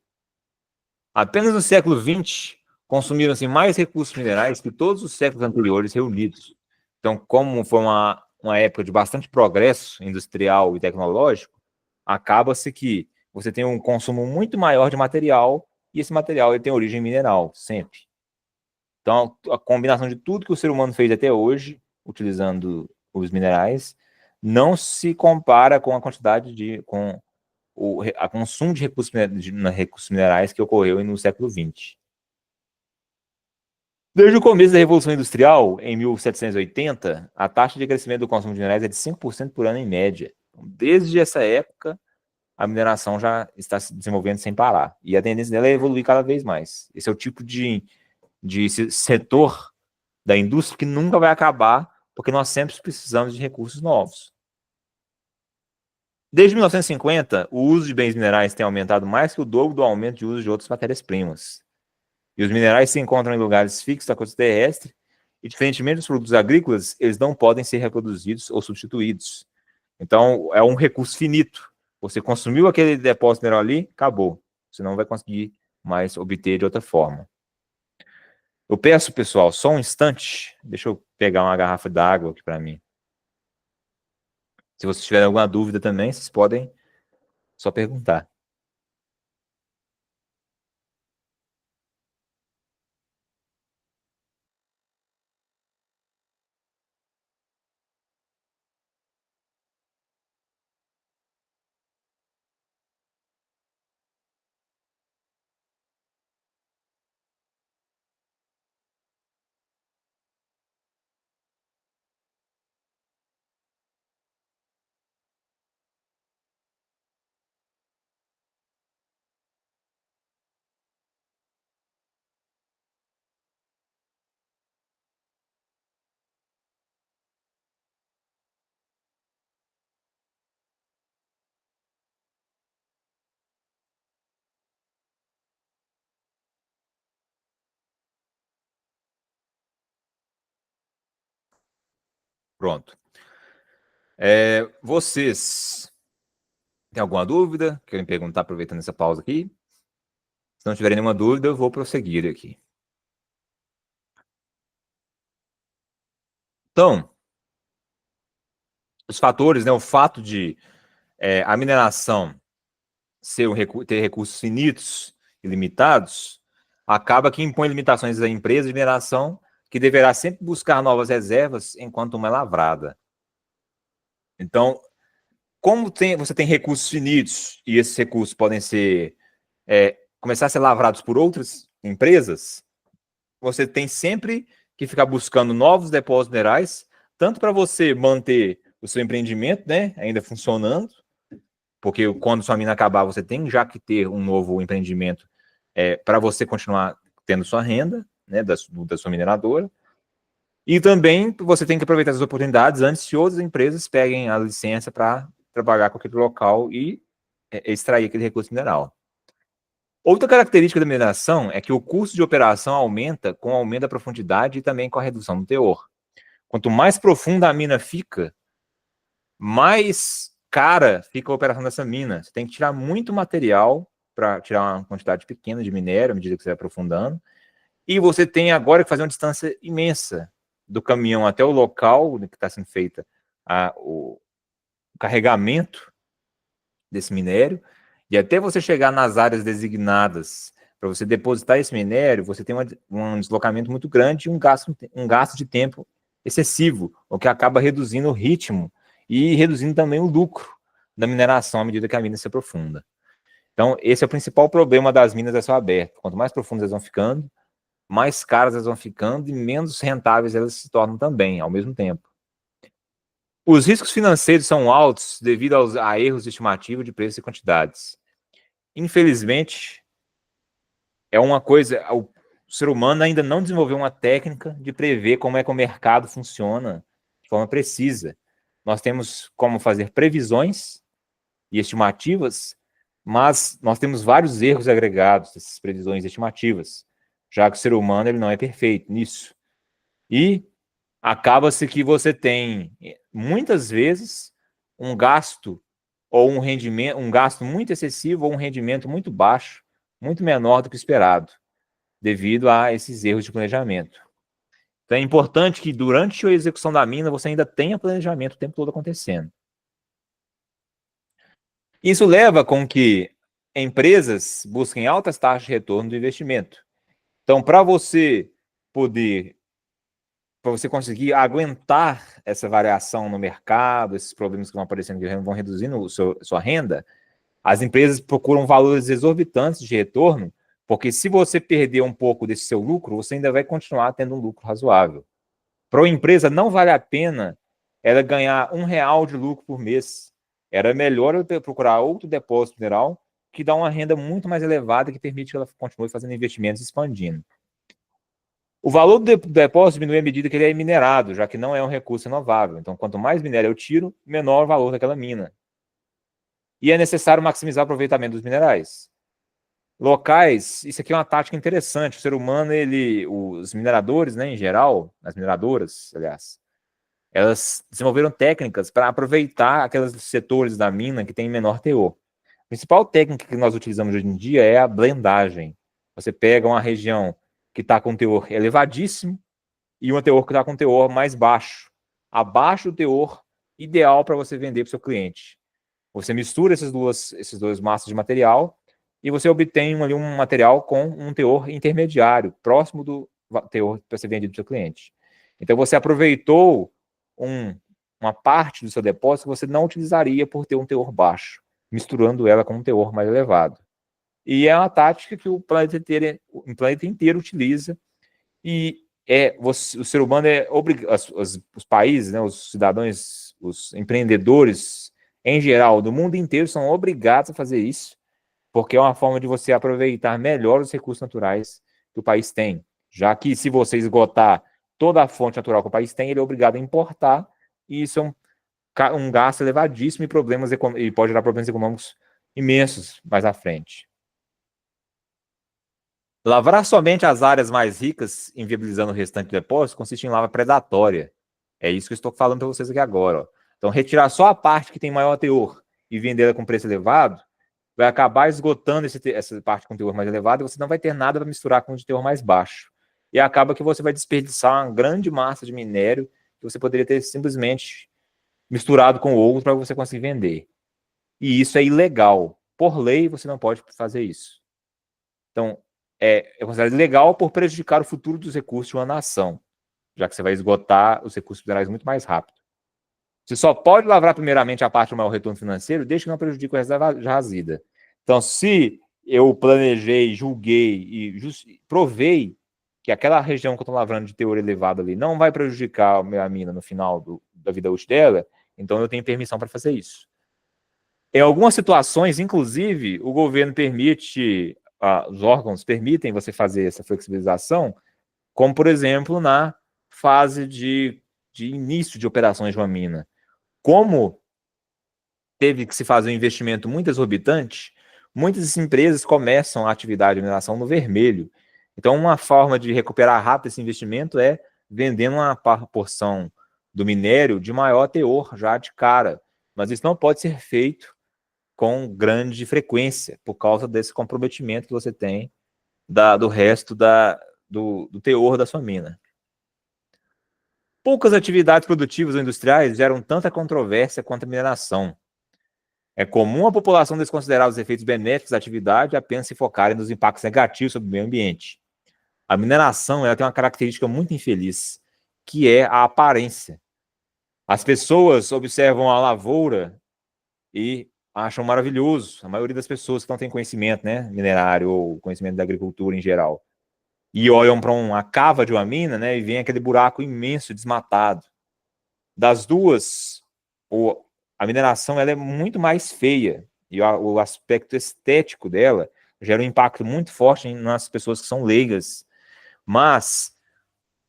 [SPEAKER 1] Apenas no século XX, consumiram-se mais recursos minerais que todos os séculos anteriores reunidos. Então, como foi uma época de bastante progresso industrial e tecnológico, acaba-se que você tem um consumo muito maior de material e esse material ele tem origem mineral, sempre. Então, a combinação de tudo que o ser humano fez até hoje, utilizando os minerais, não se compara com a quantidade com a consumo de recursos minerais que ocorreu no século XX. Desde o começo da Revolução Industrial, em 1780, a taxa de crescimento do consumo de minerais é de 5% por ano em média. Então, desde essa época, a mineração já está se desenvolvendo sem parar. E a tendência dela é evoluir cada vez mais. Esse é o tipo de setor da indústria que nunca vai acabar, porque nós sempre precisamos de recursos novos. Desde 1950, o uso de bens minerais tem aumentado mais que o dobro do aumento de uso de outras matérias-primas. E os minerais se encontram em lugares fixos da costa terrestre, e diferentemente dos produtos agrícolas, eles não podem ser reproduzidos ou substituídos. Então, é um recurso finito. Você consumiu aquele depósito mineral ali, acabou. Você não vai conseguir mais obter de outra forma. Eu peço, pessoal, só um instante. Deixa eu pegar uma garrafa d'água aqui para mim. Se vocês tiverem alguma dúvida também, vocês podem só perguntar. Pronto. Vocês têm alguma dúvida? Querem perguntar aproveitando essa pausa aqui? Se não tiverem nenhuma dúvida, eu vou prosseguir aqui. Então, os fatores, né, o fato de a mineração ter recursos finitos e limitados, acaba que impõe limitações à empresa de mineração, que deverá sempre buscar novas reservas enquanto uma é lavrada. Então, como você tem recursos finitos e esses recursos podem começar a ser lavrados por outras empresas, você tem sempre que ficar buscando novos depósitos minerais, tanto para você manter o seu empreendimento, né, ainda funcionando, porque quando sua mina acabar, você tem já que ter um novo empreendimento para você continuar tendo sua renda, né, da sua mineradora. E também você tem que aproveitar as oportunidades antes que outras empresas peguem a licença para trabalhar com aquele local e extrair aquele recurso mineral. Outra característica da mineração é que o custo de operação aumenta com o aumento da profundidade e também com a redução do teor. Quanto mais profunda a mina fica, mais cara fica a operação dessa mina. Você tem que tirar muito material para tirar uma quantidade pequena de minério à medida que você vai aprofundando. E você tem agora que fazer uma distância imensa do caminhão até o local que está sendo feita o carregamento desse minério, e até você chegar nas áreas designadas para você depositar esse minério, você tem um deslocamento muito grande e um gasto de tempo excessivo, o que acaba reduzindo o ritmo e reduzindo também o lucro da mineração à medida que a mina se aprofunda. Então, esse é o principal problema das minas a céu aberto. Quanto mais profundas elas vão ficando, mais caras elas vão ficando e menos rentáveis elas se tornam também, ao mesmo tempo. Os riscos financeiros são altos devido a erros de estimativa de preços e quantidades. Infelizmente, é uma coisa, o ser humano ainda não desenvolveu uma técnica de prever como é que o mercado funciona de forma precisa. Nós temos como fazer previsões e estimativas, mas nós temos vários erros agregados dessas previsões e estimativas, já que o ser humano ele não é perfeito nisso. E acaba-se que você tem, muitas vezes, um gasto ou um rendimento, um gasto muito excessivo ou um rendimento muito baixo, muito menor do que esperado, devido a esses erros de planejamento. Então é importante que durante a execução da mina você ainda tenha planejamento o tempo todo acontecendo. Isso leva com que empresas busquem altas taxas de retorno do investimento. Então, para você conseguir aguentar essa variação no mercado, esses problemas que vão aparecendo que vão reduzindo sua renda, as empresas procuram valores exorbitantes de retorno, porque se você perder um pouco desse seu lucro, você ainda vai continuar tendo um lucro razoável. Para uma empresa, não vale a pena ela ganhar R$1 de lucro por mês. Era melhor eu procurar outro depósito mineral que dá uma renda muito mais elevada que permite que ela continue fazendo investimentos e expandindo. O valor do depósito diminui à medida que ele é minerado, já que não é um recurso renovável. Então, quanto mais minério eu tiro, menor o valor daquela mina. E é necessário maximizar o aproveitamento dos minerais. Locais, isso aqui é uma tática interessante. O ser humano, os mineradores, né, em geral, as mineradoras, aliás, elas desenvolveram técnicas para aproveitar aqueles setores da mina que têm menor teor. A principal técnica que nós utilizamos hoje em dia é a blendagem. Você pega uma região que está com teor elevadíssimo e uma teor que está com teor mais baixo, abaixo do teor ideal para você vender para o seu cliente. Você mistura esses dois massas de material e você obtém ali um material com um teor intermediário, próximo do teor para ser vendido para o seu cliente. Então, você aproveitou uma parte do seu depósito que você não utilizaria por ter um teor baixo, misturando ela com um teor mais elevado. E é uma tática que o planeta inteiro utiliza, e o ser humano os países, né, os cidadãos, os empreendedores, em geral, do mundo inteiro, são obrigados a fazer isso, porque é uma forma de você aproveitar melhor os recursos naturais que o país tem. Já que se você esgotar toda a fonte natural que o país tem, ele é obrigado a importar, e isso é um gasto elevadíssimo e pode gerar problemas econômicos imensos mais à frente. Lavrar somente as áreas mais ricas, inviabilizando o restante do depósito, consiste em lava predatória. É isso que eu estou falando para vocês aqui agora. Ó. Então, retirar só a parte que tem maior teor e vendê-la com preço elevado, vai acabar esgotando essa parte com teor mais elevado e você não vai ter nada para misturar com o de teor mais baixo. E acaba que você vai desperdiçar uma grande massa de minério que você poderia ter simplesmente misturado com outro para você conseguir vender. E isso é ilegal. Por lei, você não pode fazer isso. Então, é considerado ilegal por prejudicar o futuro dos recursos de uma nação, já que você vai esgotar os recursos minerais muito mais rápido. Você só pode lavrar primeiramente a parte do maior retorno financeiro, desde que não prejudique o resto da jazida. Então, se eu planejei, julguei e provei que aquela região que eu estou lavrando de teor elevado ali não vai prejudicar a mina no final da vida útil dela, então eu tenho permissão para fazer isso. Em algumas situações, inclusive, o governo permite, os órgãos permitem você fazer essa flexibilização, como, por exemplo, na fase de início de operações de uma mina. Como teve que se fazer um investimento muito exorbitante, muitas empresas começam a atividade de mineração no vermelho. Então, uma forma de recuperar rápido esse investimento é vendendo uma porção do minério de maior teor já de cara. Mas isso não pode ser feito com grande frequência, por causa desse comprometimento que você tem do resto do teor da sua mina. Poucas atividades produtivas ou industriais geram tanta controvérsia quanto a mineração. É comum a população desconsiderar os efeitos benéficos da atividade e apenas se focarem nos impactos negativos sobre o meio ambiente. A mineração ela tem uma característica muito infeliz, que é a aparência. As pessoas observam a lavoura e acham maravilhoso. A maioria das pessoas que não tem conhecimento, né, minerário ou conhecimento da agricultura em geral, e olham para uma cava de uma mina, né, e vem aquele buraco imenso, desmatado. Das duas, a mineração ela é muito mais feia, e o aspecto estético dela gera um impacto muito forte nas pessoas que são leigas, mas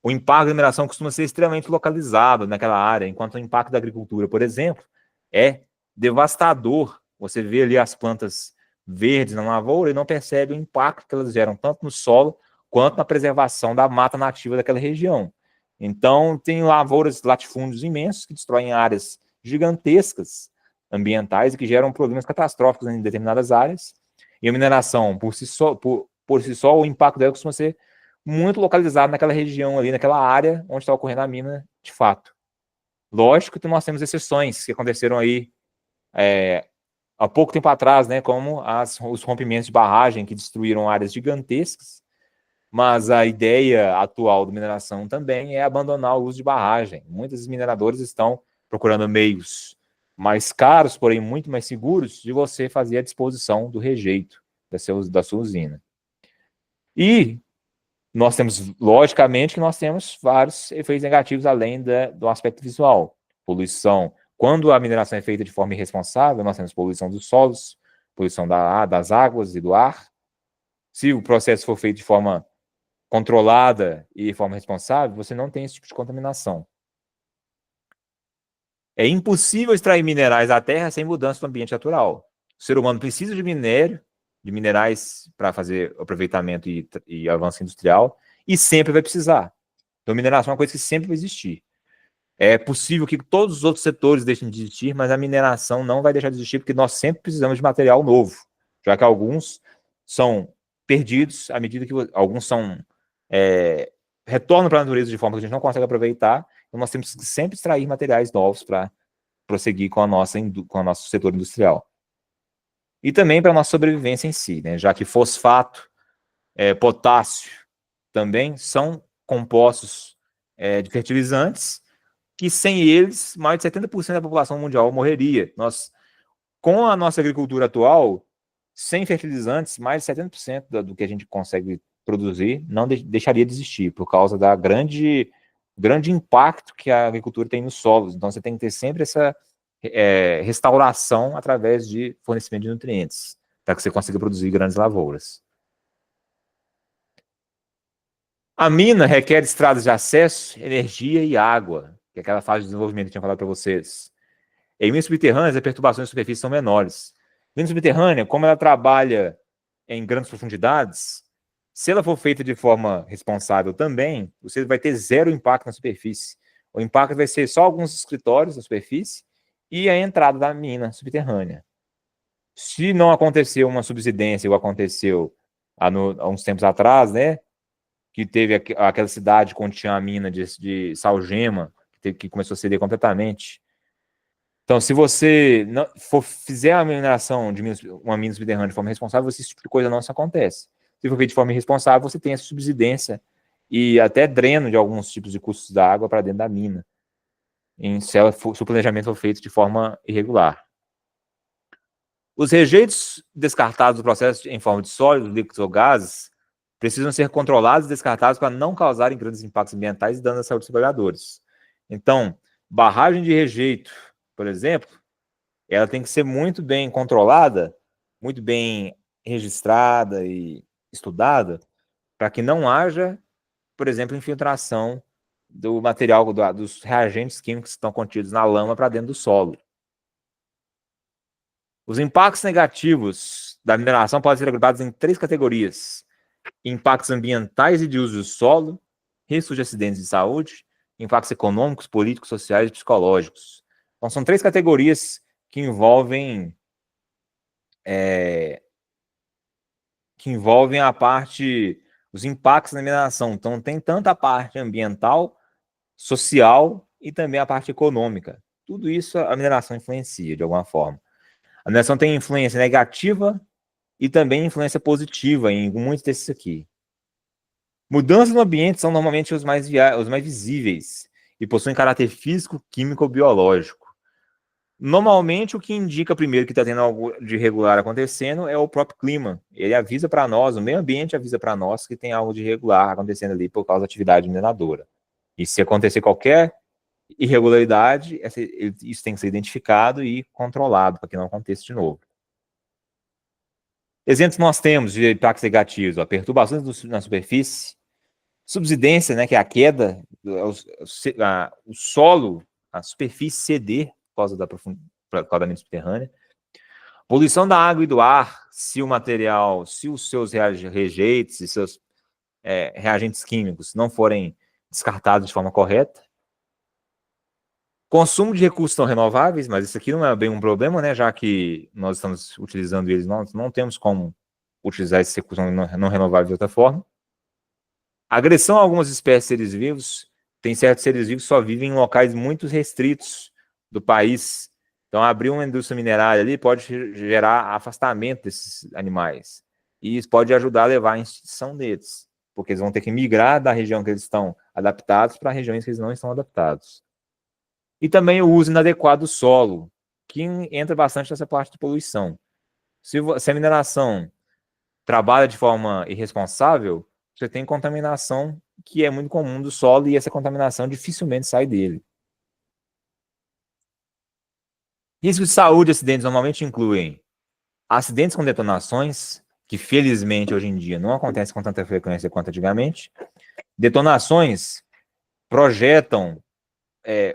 [SPEAKER 1] o impacto da mineração costuma ser extremamente localizado naquela área, enquanto o impacto da agricultura, por exemplo, é devastador. Você vê ali as plantas verdes na lavoura e não percebe o impacto que elas geram, tanto no solo quanto na preservação da mata nativa daquela região. Então, tem lavouras, latifúndios imensos que destroem áreas gigantescas ambientais e que geram problemas catastróficos em determinadas áreas. E a mineração, por si só, o impacto dela costuma ser muito localizado naquela região ali, naquela área onde está ocorrendo a mina de fato. Lógico que nós temos exceções que aconteceram aí há pouco tempo atrás, né, como os rompimentos de barragem que destruíram áreas gigantescas, mas a ideia atual da mineração também é abandonar o uso de barragem. Muitos mineradores estão procurando meios mais caros, porém muito mais seguros, de você fazer a disposição do rejeito da sua usina. E nós temos, logicamente, que nós temos vários efeitos negativos além do aspecto visual. Poluição. Quando a mineração é feita de forma irresponsável, nós temos poluição dos solos, poluição das águas e do ar. Se o processo for feito de forma controlada e de forma responsável, você não tem esse tipo de contaminação. É impossível extrair minerais da terra sem mudança do ambiente natural. O ser humano precisa de minério, de minerais para fazer aproveitamento e avanço industrial, e sempre vai precisar. Então, mineração é uma coisa que sempre vai existir. É possível que todos os outros setores deixem de existir, mas a mineração não vai deixar de existir, porque nós sempre precisamos de material novo, já que alguns são perdidos à medida que alguns retornam para a natureza de forma que a gente não consegue aproveitar, então nós temos que sempre extrair materiais novos para prosseguir com o nosso setor industrial. E também para a nossa sobrevivência em si, né? Já que fosfato, potássio também são compostos de fertilizantes que sem eles, mais de 70% da população mundial morreria. Com a nossa agricultura atual, sem fertilizantes, mais de 70% do que a gente consegue produzir não deixaria de existir, por causa da grande impacto que a agricultura tem nos solos. Então, você tem que ter sempre essa restauração através de fornecimento de nutrientes, para que você consiga produzir grandes lavouras. A mina requer estradas de acesso, energia e água, que é aquela fase de desenvolvimento que eu tinha falado para vocês. Em minas subterrâneas, as perturbações de superfície são menores. Mina subterrânea, como ela trabalha em grandes profundidades, se ela for feita de forma responsável também, você vai ter zero impacto na superfície. O impacto vai ser só alguns escritórios na superfície e a entrada da mina subterrânea. Se não aconteceu uma subsidência, igual aconteceu há uns tempos atrás, né, que teve aquela cidade onde tinha a mina de Salgema, que começou a ceder completamente. Então, se você fizer a mineração de uma mina subterrânea de forma responsável, esse tipo de coisa não acontece. Se for feito de forma irresponsável, você tem essa subsidência e até dreno de alguns tipos de custos da água para dentro da mina, se o planejamento for feito de forma irregular. Os rejeitos descartados do processo em forma de sólidos, líquidos ou gases precisam ser controlados e descartados para não causarem grandes impactos ambientais e danos à saúde dos trabalhadores. Então, barragem de rejeito, por exemplo, ela tem que ser muito bem controlada, muito bem registrada e estudada, para que não haja, por exemplo, infiltração do material, dos reagentes químicos que estão contidos na lama para dentro do solo. Os impactos negativos da mineração podem ser agrupados em 3 categorias: impactos ambientais e de uso do solo, riscos de acidentes de saúde, impactos econômicos, políticos, sociais e psicológicos. Então, são 3 categorias que envolvem a parte, os impactos na mineração. Então, tem tanto a parte ambiental, social e também a parte econômica. Tudo isso a mineração influencia de alguma forma. A mineração tem influência negativa e também influência positiva em muitos desses aqui. Mudanças no ambiente são normalmente os mais visíveis e possuem caráter físico, químico ou biológico. Normalmente, o que indica primeiro que está tendo algo de irregular acontecendo é o próprio clima. Ele avisa para nós, o meio ambiente avisa para nós que tem algo de irregular acontecendo ali por causa da atividade mineradora. E se acontecer qualquer irregularidade, isso tem que ser identificado e controlado para que não aconteça de novo. Exemplos que nós temos de impactos negativos, ó, perturbações na superfície, subsidência, né, que é a queda, o solo, a superfície ceder por causa da mina subterrânea, poluição da água e do ar, se o material, se os seus rejeitos e seus reagentes químicos não forem descartados de forma correta, consumo de recursos não renováveis, mas isso aqui não é bem um problema, né, já que nós estamos utilizando eles, nós não temos como utilizar esses recursos não renováveis de outra forma. Agressão a algumas espécies de seres vivos, tem certos seres vivos que só vivem em locais muito restritos do país. Então, abrir uma indústria minerária ali pode gerar afastamento desses animais. E isso pode ajudar a levar à extinção deles, porque eles vão ter que migrar da região que eles estão adaptados para regiões que eles não estão adaptados. E também o uso inadequado do solo, que entra bastante nessa parte de poluição. Se a mineração trabalha de forma irresponsável, você tem contaminação que é muito comum do solo e essa contaminação dificilmente sai dele. Riscos de saúde e acidentes normalmente incluem acidentes com detonações, que felizmente hoje em dia não acontecem com tanta frequência quanto antigamente. Detonações projetam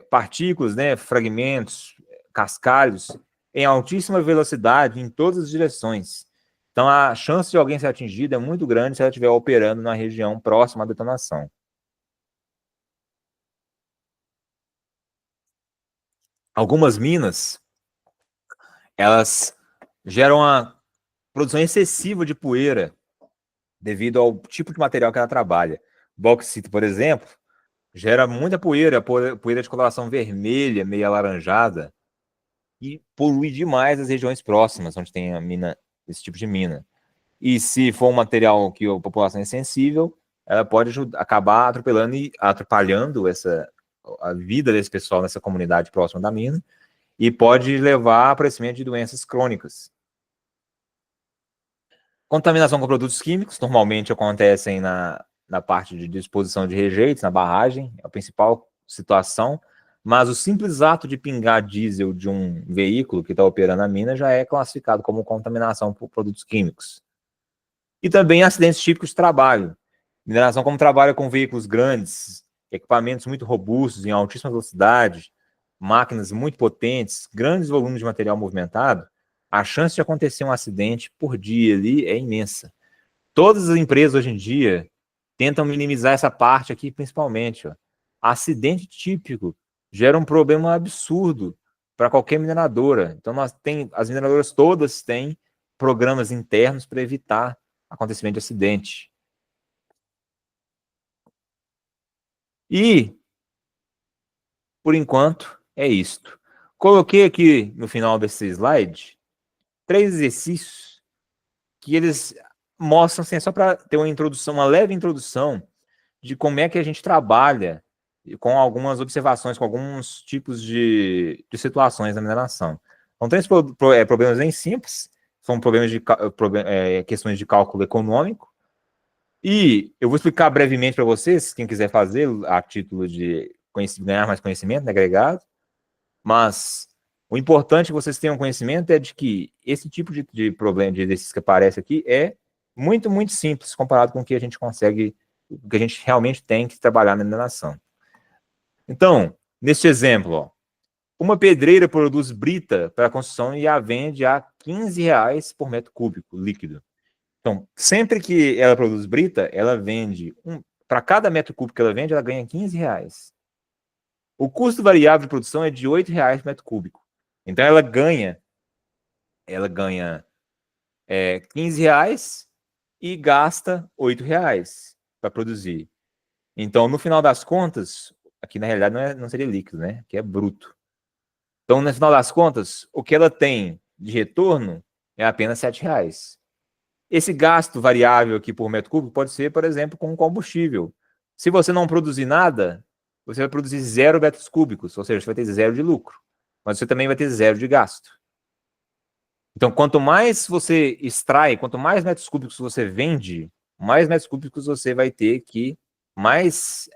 [SPEAKER 1] partículas, né, fragmentos, cascalhos, em altíssima velocidade em todas as direções. Então, a chance de alguém ser atingido é muito grande se ela estiver operando na região próxima à detonação. Algumas minas, elas geram uma produção excessiva de poeira devido ao tipo de material que ela trabalha. Bauxita, por exemplo, gera muita poeira, poeira de coloração vermelha, meio alaranjada, e polui demais as regiões próximas, onde tem a mina, esse tipo de mina. E se for um material que a população é sensível, ela pode acabar atropelando e atrapalhando a vida desse pessoal nessa comunidade próxima da mina, e pode levar a aparecimento de doenças crônicas. Contaminação com produtos químicos, normalmente acontecem na parte de disposição de rejeitos, na barragem, é a principal situação, mas o simples ato de pingar diesel de um veículo que está operando a mina já é classificado como contaminação por produtos químicos. E também acidentes típicos de trabalho. Mineração, como trabalha com veículos grandes, equipamentos muito robustos, em altíssima velocidade, máquinas muito potentes, grandes volumes de material movimentado, a chance de acontecer um acidente por dia ali é imensa. Todas as empresas hoje em dia tentam minimizar essa parte aqui, principalmente. Ó. Acidente típico gera um problema absurdo para qualquer mineradora. Então, as mineradoras todas têm programas internos para evitar acontecimento de acidente. E, por enquanto, é isto. Coloquei aqui no final desse slide 3 exercícios que eles mostram, assim, só para ter uma introdução, uma leve introdução de como é que a gente trabalha com algumas observações, com alguns tipos de situações na mineração. Então, tem problemas bem simples, são problemas de questões de cálculo econômico, e eu vou explicar brevemente para vocês, quem quiser fazer, a título de ganhar mais conhecimento, né, agregado, mas o importante que vocês tenham conhecimento é de que esse tipo de problema, de exercício que aparece aqui, é muito, muito simples comparado com o que a gente consegue, o que a gente realmente tem que trabalhar na mineração. Então, neste exemplo, ó, uma pedreira produz brita para a construção e a vende a R$ 15 por metro cúbico líquido. Então, sempre que ela produz brita, ela vende, para cada metro cúbico que ela vende, ela ganha R$ 15. O custo variável de produção é de R$ 8 por metro cúbico. Então, ela ganha R$ 15 e gasta R$ 8 para produzir. Então, no final das contas, aqui na realidade não seria líquido, né? Que é bruto. Então, no final das contas, o que ela tem de retorno é apenas R$ 7. Esse gasto variável aqui por metro cúbico pode ser, por exemplo, com combustível. Se você não produzir nada, você vai produzir 0 metros cúbicos, ou seja, você vai ter 0 de lucro. Mas você também vai ter 0 de gasto. Então, quanto mais você extrai, quanto mais metros cúbicos você vende, mais metros cúbicos você vai ter que, mais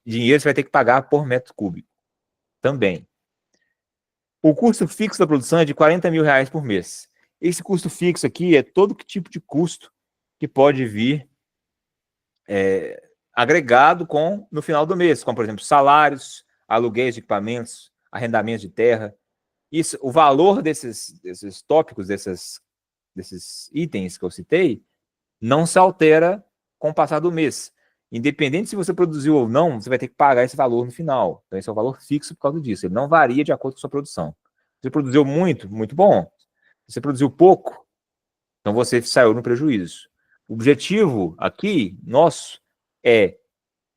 [SPEAKER 1] dinheiro você vai ter que pagar por metro cúbico também. O custo fixo da produção é de R$ 40 mil por mês. Esse custo fixo aqui é todo tipo de custo que pode vir agregado no final do mês, como, por exemplo, salários, aluguéis de equipamentos, arrendamentos de terra. Isso, o valor desses tópicos, desses itens que eu citei, não se altera com o passar do mês. Independente se você produziu ou não, você vai ter que pagar esse valor no final. Então, esse é o valor fixo por causa disso. Ele não varia de acordo com a sua produção. Se você produziu muito, muito bom. Se você produziu pouco, então você saiu no prejuízo. O objetivo aqui, nosso, é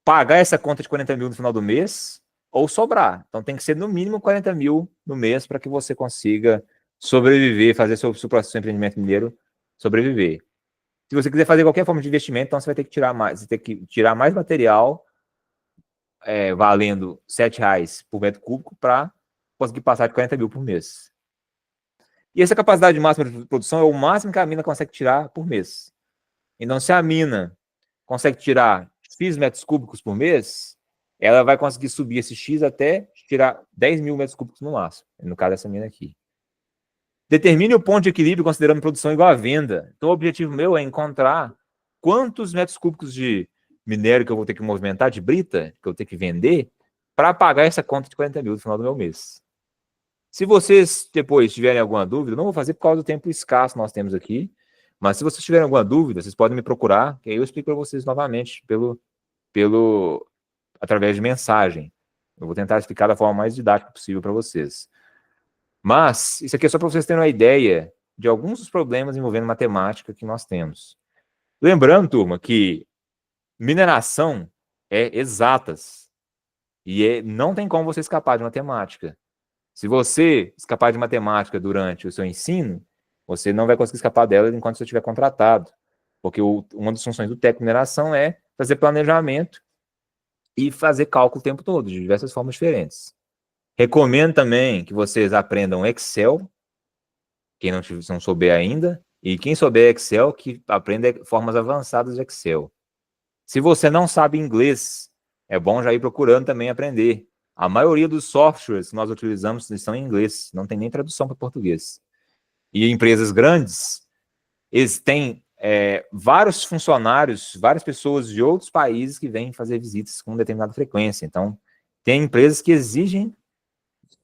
[SPEAKER 1] pagar essa conta de 40 mil no final do mês ou sobrar. Então tem que ser no mínimo 40 mil no mês para que você consiga sobreviver, fazer seu empreendimento mineiro sobreviver. Se você quiser fazer qualquer forma de investimento, então você vai ter que tirar mais, você tem que tirar mais material valendo R$7 por metro cúbico para conseguir passar de 40 mil por mês. E essa capacidade máxima de produção é o máximo que a mina consegue tirar por mês. Então, se a mina consegue tirar X metros cúbicos por mês, ela vai conseguir subir esse X até tirar 10 mil metros cúbicos no máximo, no caso dessa mina aqui. Determine o ponto de equilíbrio considerando produção igual à venda. Então, o objetivo meu é encontrar quantos metros cúbicos de minério que eu vou ter que movimentar, de brita, que eu vou ter que vender, para pagar essa conta de 40 mil no final do meu mês. Se vocês depois tiverem alguma dúvida, não vou fazer por causa do tempo escasso que nós temos aqui, mas se vocês tiverem alguma dúvida, vocês podem me procurar, que aí eu explico para vocês novamente através de mensagem. Eu vou tentar explicar da forma mais didática possível para vocês. Mas isso aqui é só para vocês terem uma ideia de alguns dos problemas envolvendo matemática que nós temos. Lembrando, turma, que mineração é exatas e não tem como você escapar de matemática. Se você escapar de matemática durante o seu ensino, você não vai conseguir escapar dela enquanto você estiver contratado. Porque uma das funções do técnico de mineração é fazer planejamento e fazer cálculo o tempo todo, de diversas formas diferentes. Recomendo também que vocês aprendam Excel, quem não souber ainda, e quem souber Excel, que aprenda formas avançadas de Excel. Se você não sabe inglês, é bom já ir procurando também aprender. A maioria dos softwares que nós utilizamos estão em inglês, não tem nem tradução para português. E empresas grandes, eles têm vários funcionários, várias pessoas de outros países que vêm fazer visitas com determinada frequência. Então, tem empresas que exigem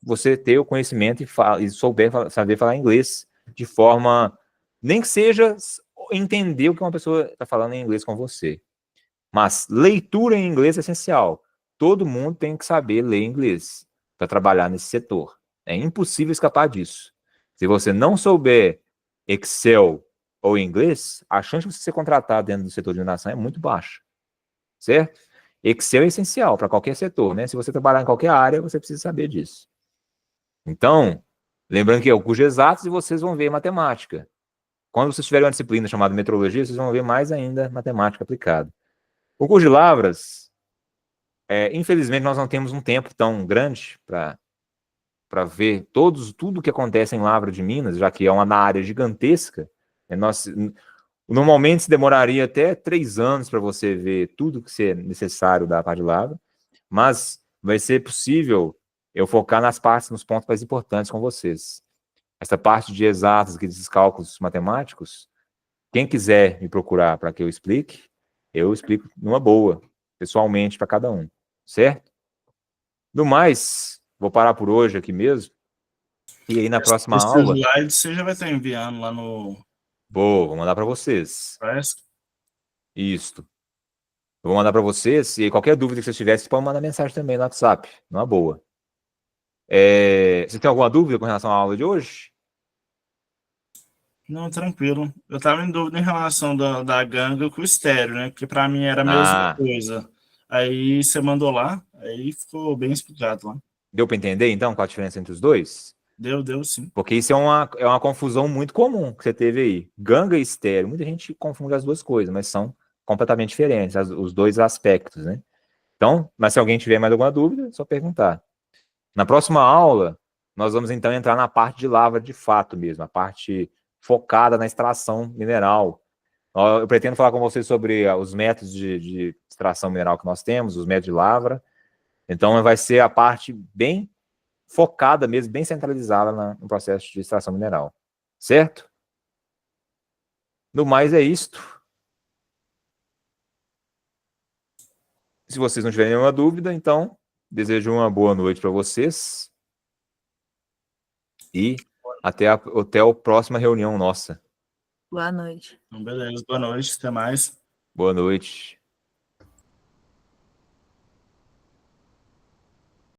[SPEAKER 1] você ter o conhecimento e saber falar inglês de forma, nem que seja entender o que uma pessoa está falando em inglês com você. Mas leitura em inglês é essencial. Todo mundo tem que saber ler inglês para trabalhar nesse setor. É impossível escapar disso. Se você não souber Excel ou inglês, a chance de você ser contratado dentro do setor de mineração é muito baixa. Certo? Excel é essencial para qualquer setor, né? Se você trabalhar em qualquer área, você precisa saber disso. Então, lembrando que é o curso de exatos e vocês vão ver matemática. Quando vocês tiverem uma disciplina chamada metrologia, vocês vão ver mais ainda matemática aplicada. O curso de Lavras, infelizmente, nós não temos um tempo tão grande para ver tudo que acontece em Lavra de Minas, já que é uma área gigantesca. Normalmente se demoraria até 3 anos para você ver tudo que é necessário da parte de Lavra, mas vai ser possível eu focar nos pontos mais importantes com vocês. Essa parte de exatas, aqueles cálculos matemáticos, quem quiser me procurar para que eu explico numa boa, pessoalmente, para cada um, certo? No mais, vou parar por hoje aqui mesmo, e aí na próxima aula...
[SPEAKER 2] Esses slides você já vai estar enviando lá no...
[SPEAKER 1] Vou mandar para vocês. Isso. Eu vou mandar para vocês, e qualquer dúvida que vocês tiverem, vocês podem mandar mensagem também no WhatsApp, numa boa. Você tem alguma dúvida com relação à aula de hoje?
[SPEAKER 2] Não, tranquilo. Eu estava em dúvida em relação da ganga com o estéreo, né? Porque para mim era a mesma coisa. Aí você mandou lá, aí ficou bem explicado lá.
[SPEAKER 1] Deu para entender, então, qual a diferença entre os dois?
[SPEAKER 2] Deu sim.
[SPEAKER 1] Porque isso é uma confusão muito comum que você teve aí. Ganga e estéreo. Muita gente confunde as duas coisas, mas são completamente diferentes, os dois aspectos, né? Então, mas se alguém tiver mais alguma dúvida, é só perguntar. Na próxima aula, nós vamos então entrar na parte de lavra de fato mesmo, a parte focada na extração mineral. Eu pretendo falar com vocês sobre os métodos de extração mineral que nós temos, os métodos de lavra. Então, vai ser a parte bem focada mesmo, bem centralizada no processo de extração mineral. Certo? No mais é isto. Se vocês não tiverem nenhuma dúvida, então desejo uma boa noite para vocês e até a próxima reunião nossa.
[SPEAKER 3] Boa noite.
[SPEAKER 2] Então, beleza, boa noite, até mais.
[SPEAKER 1] Boa noite.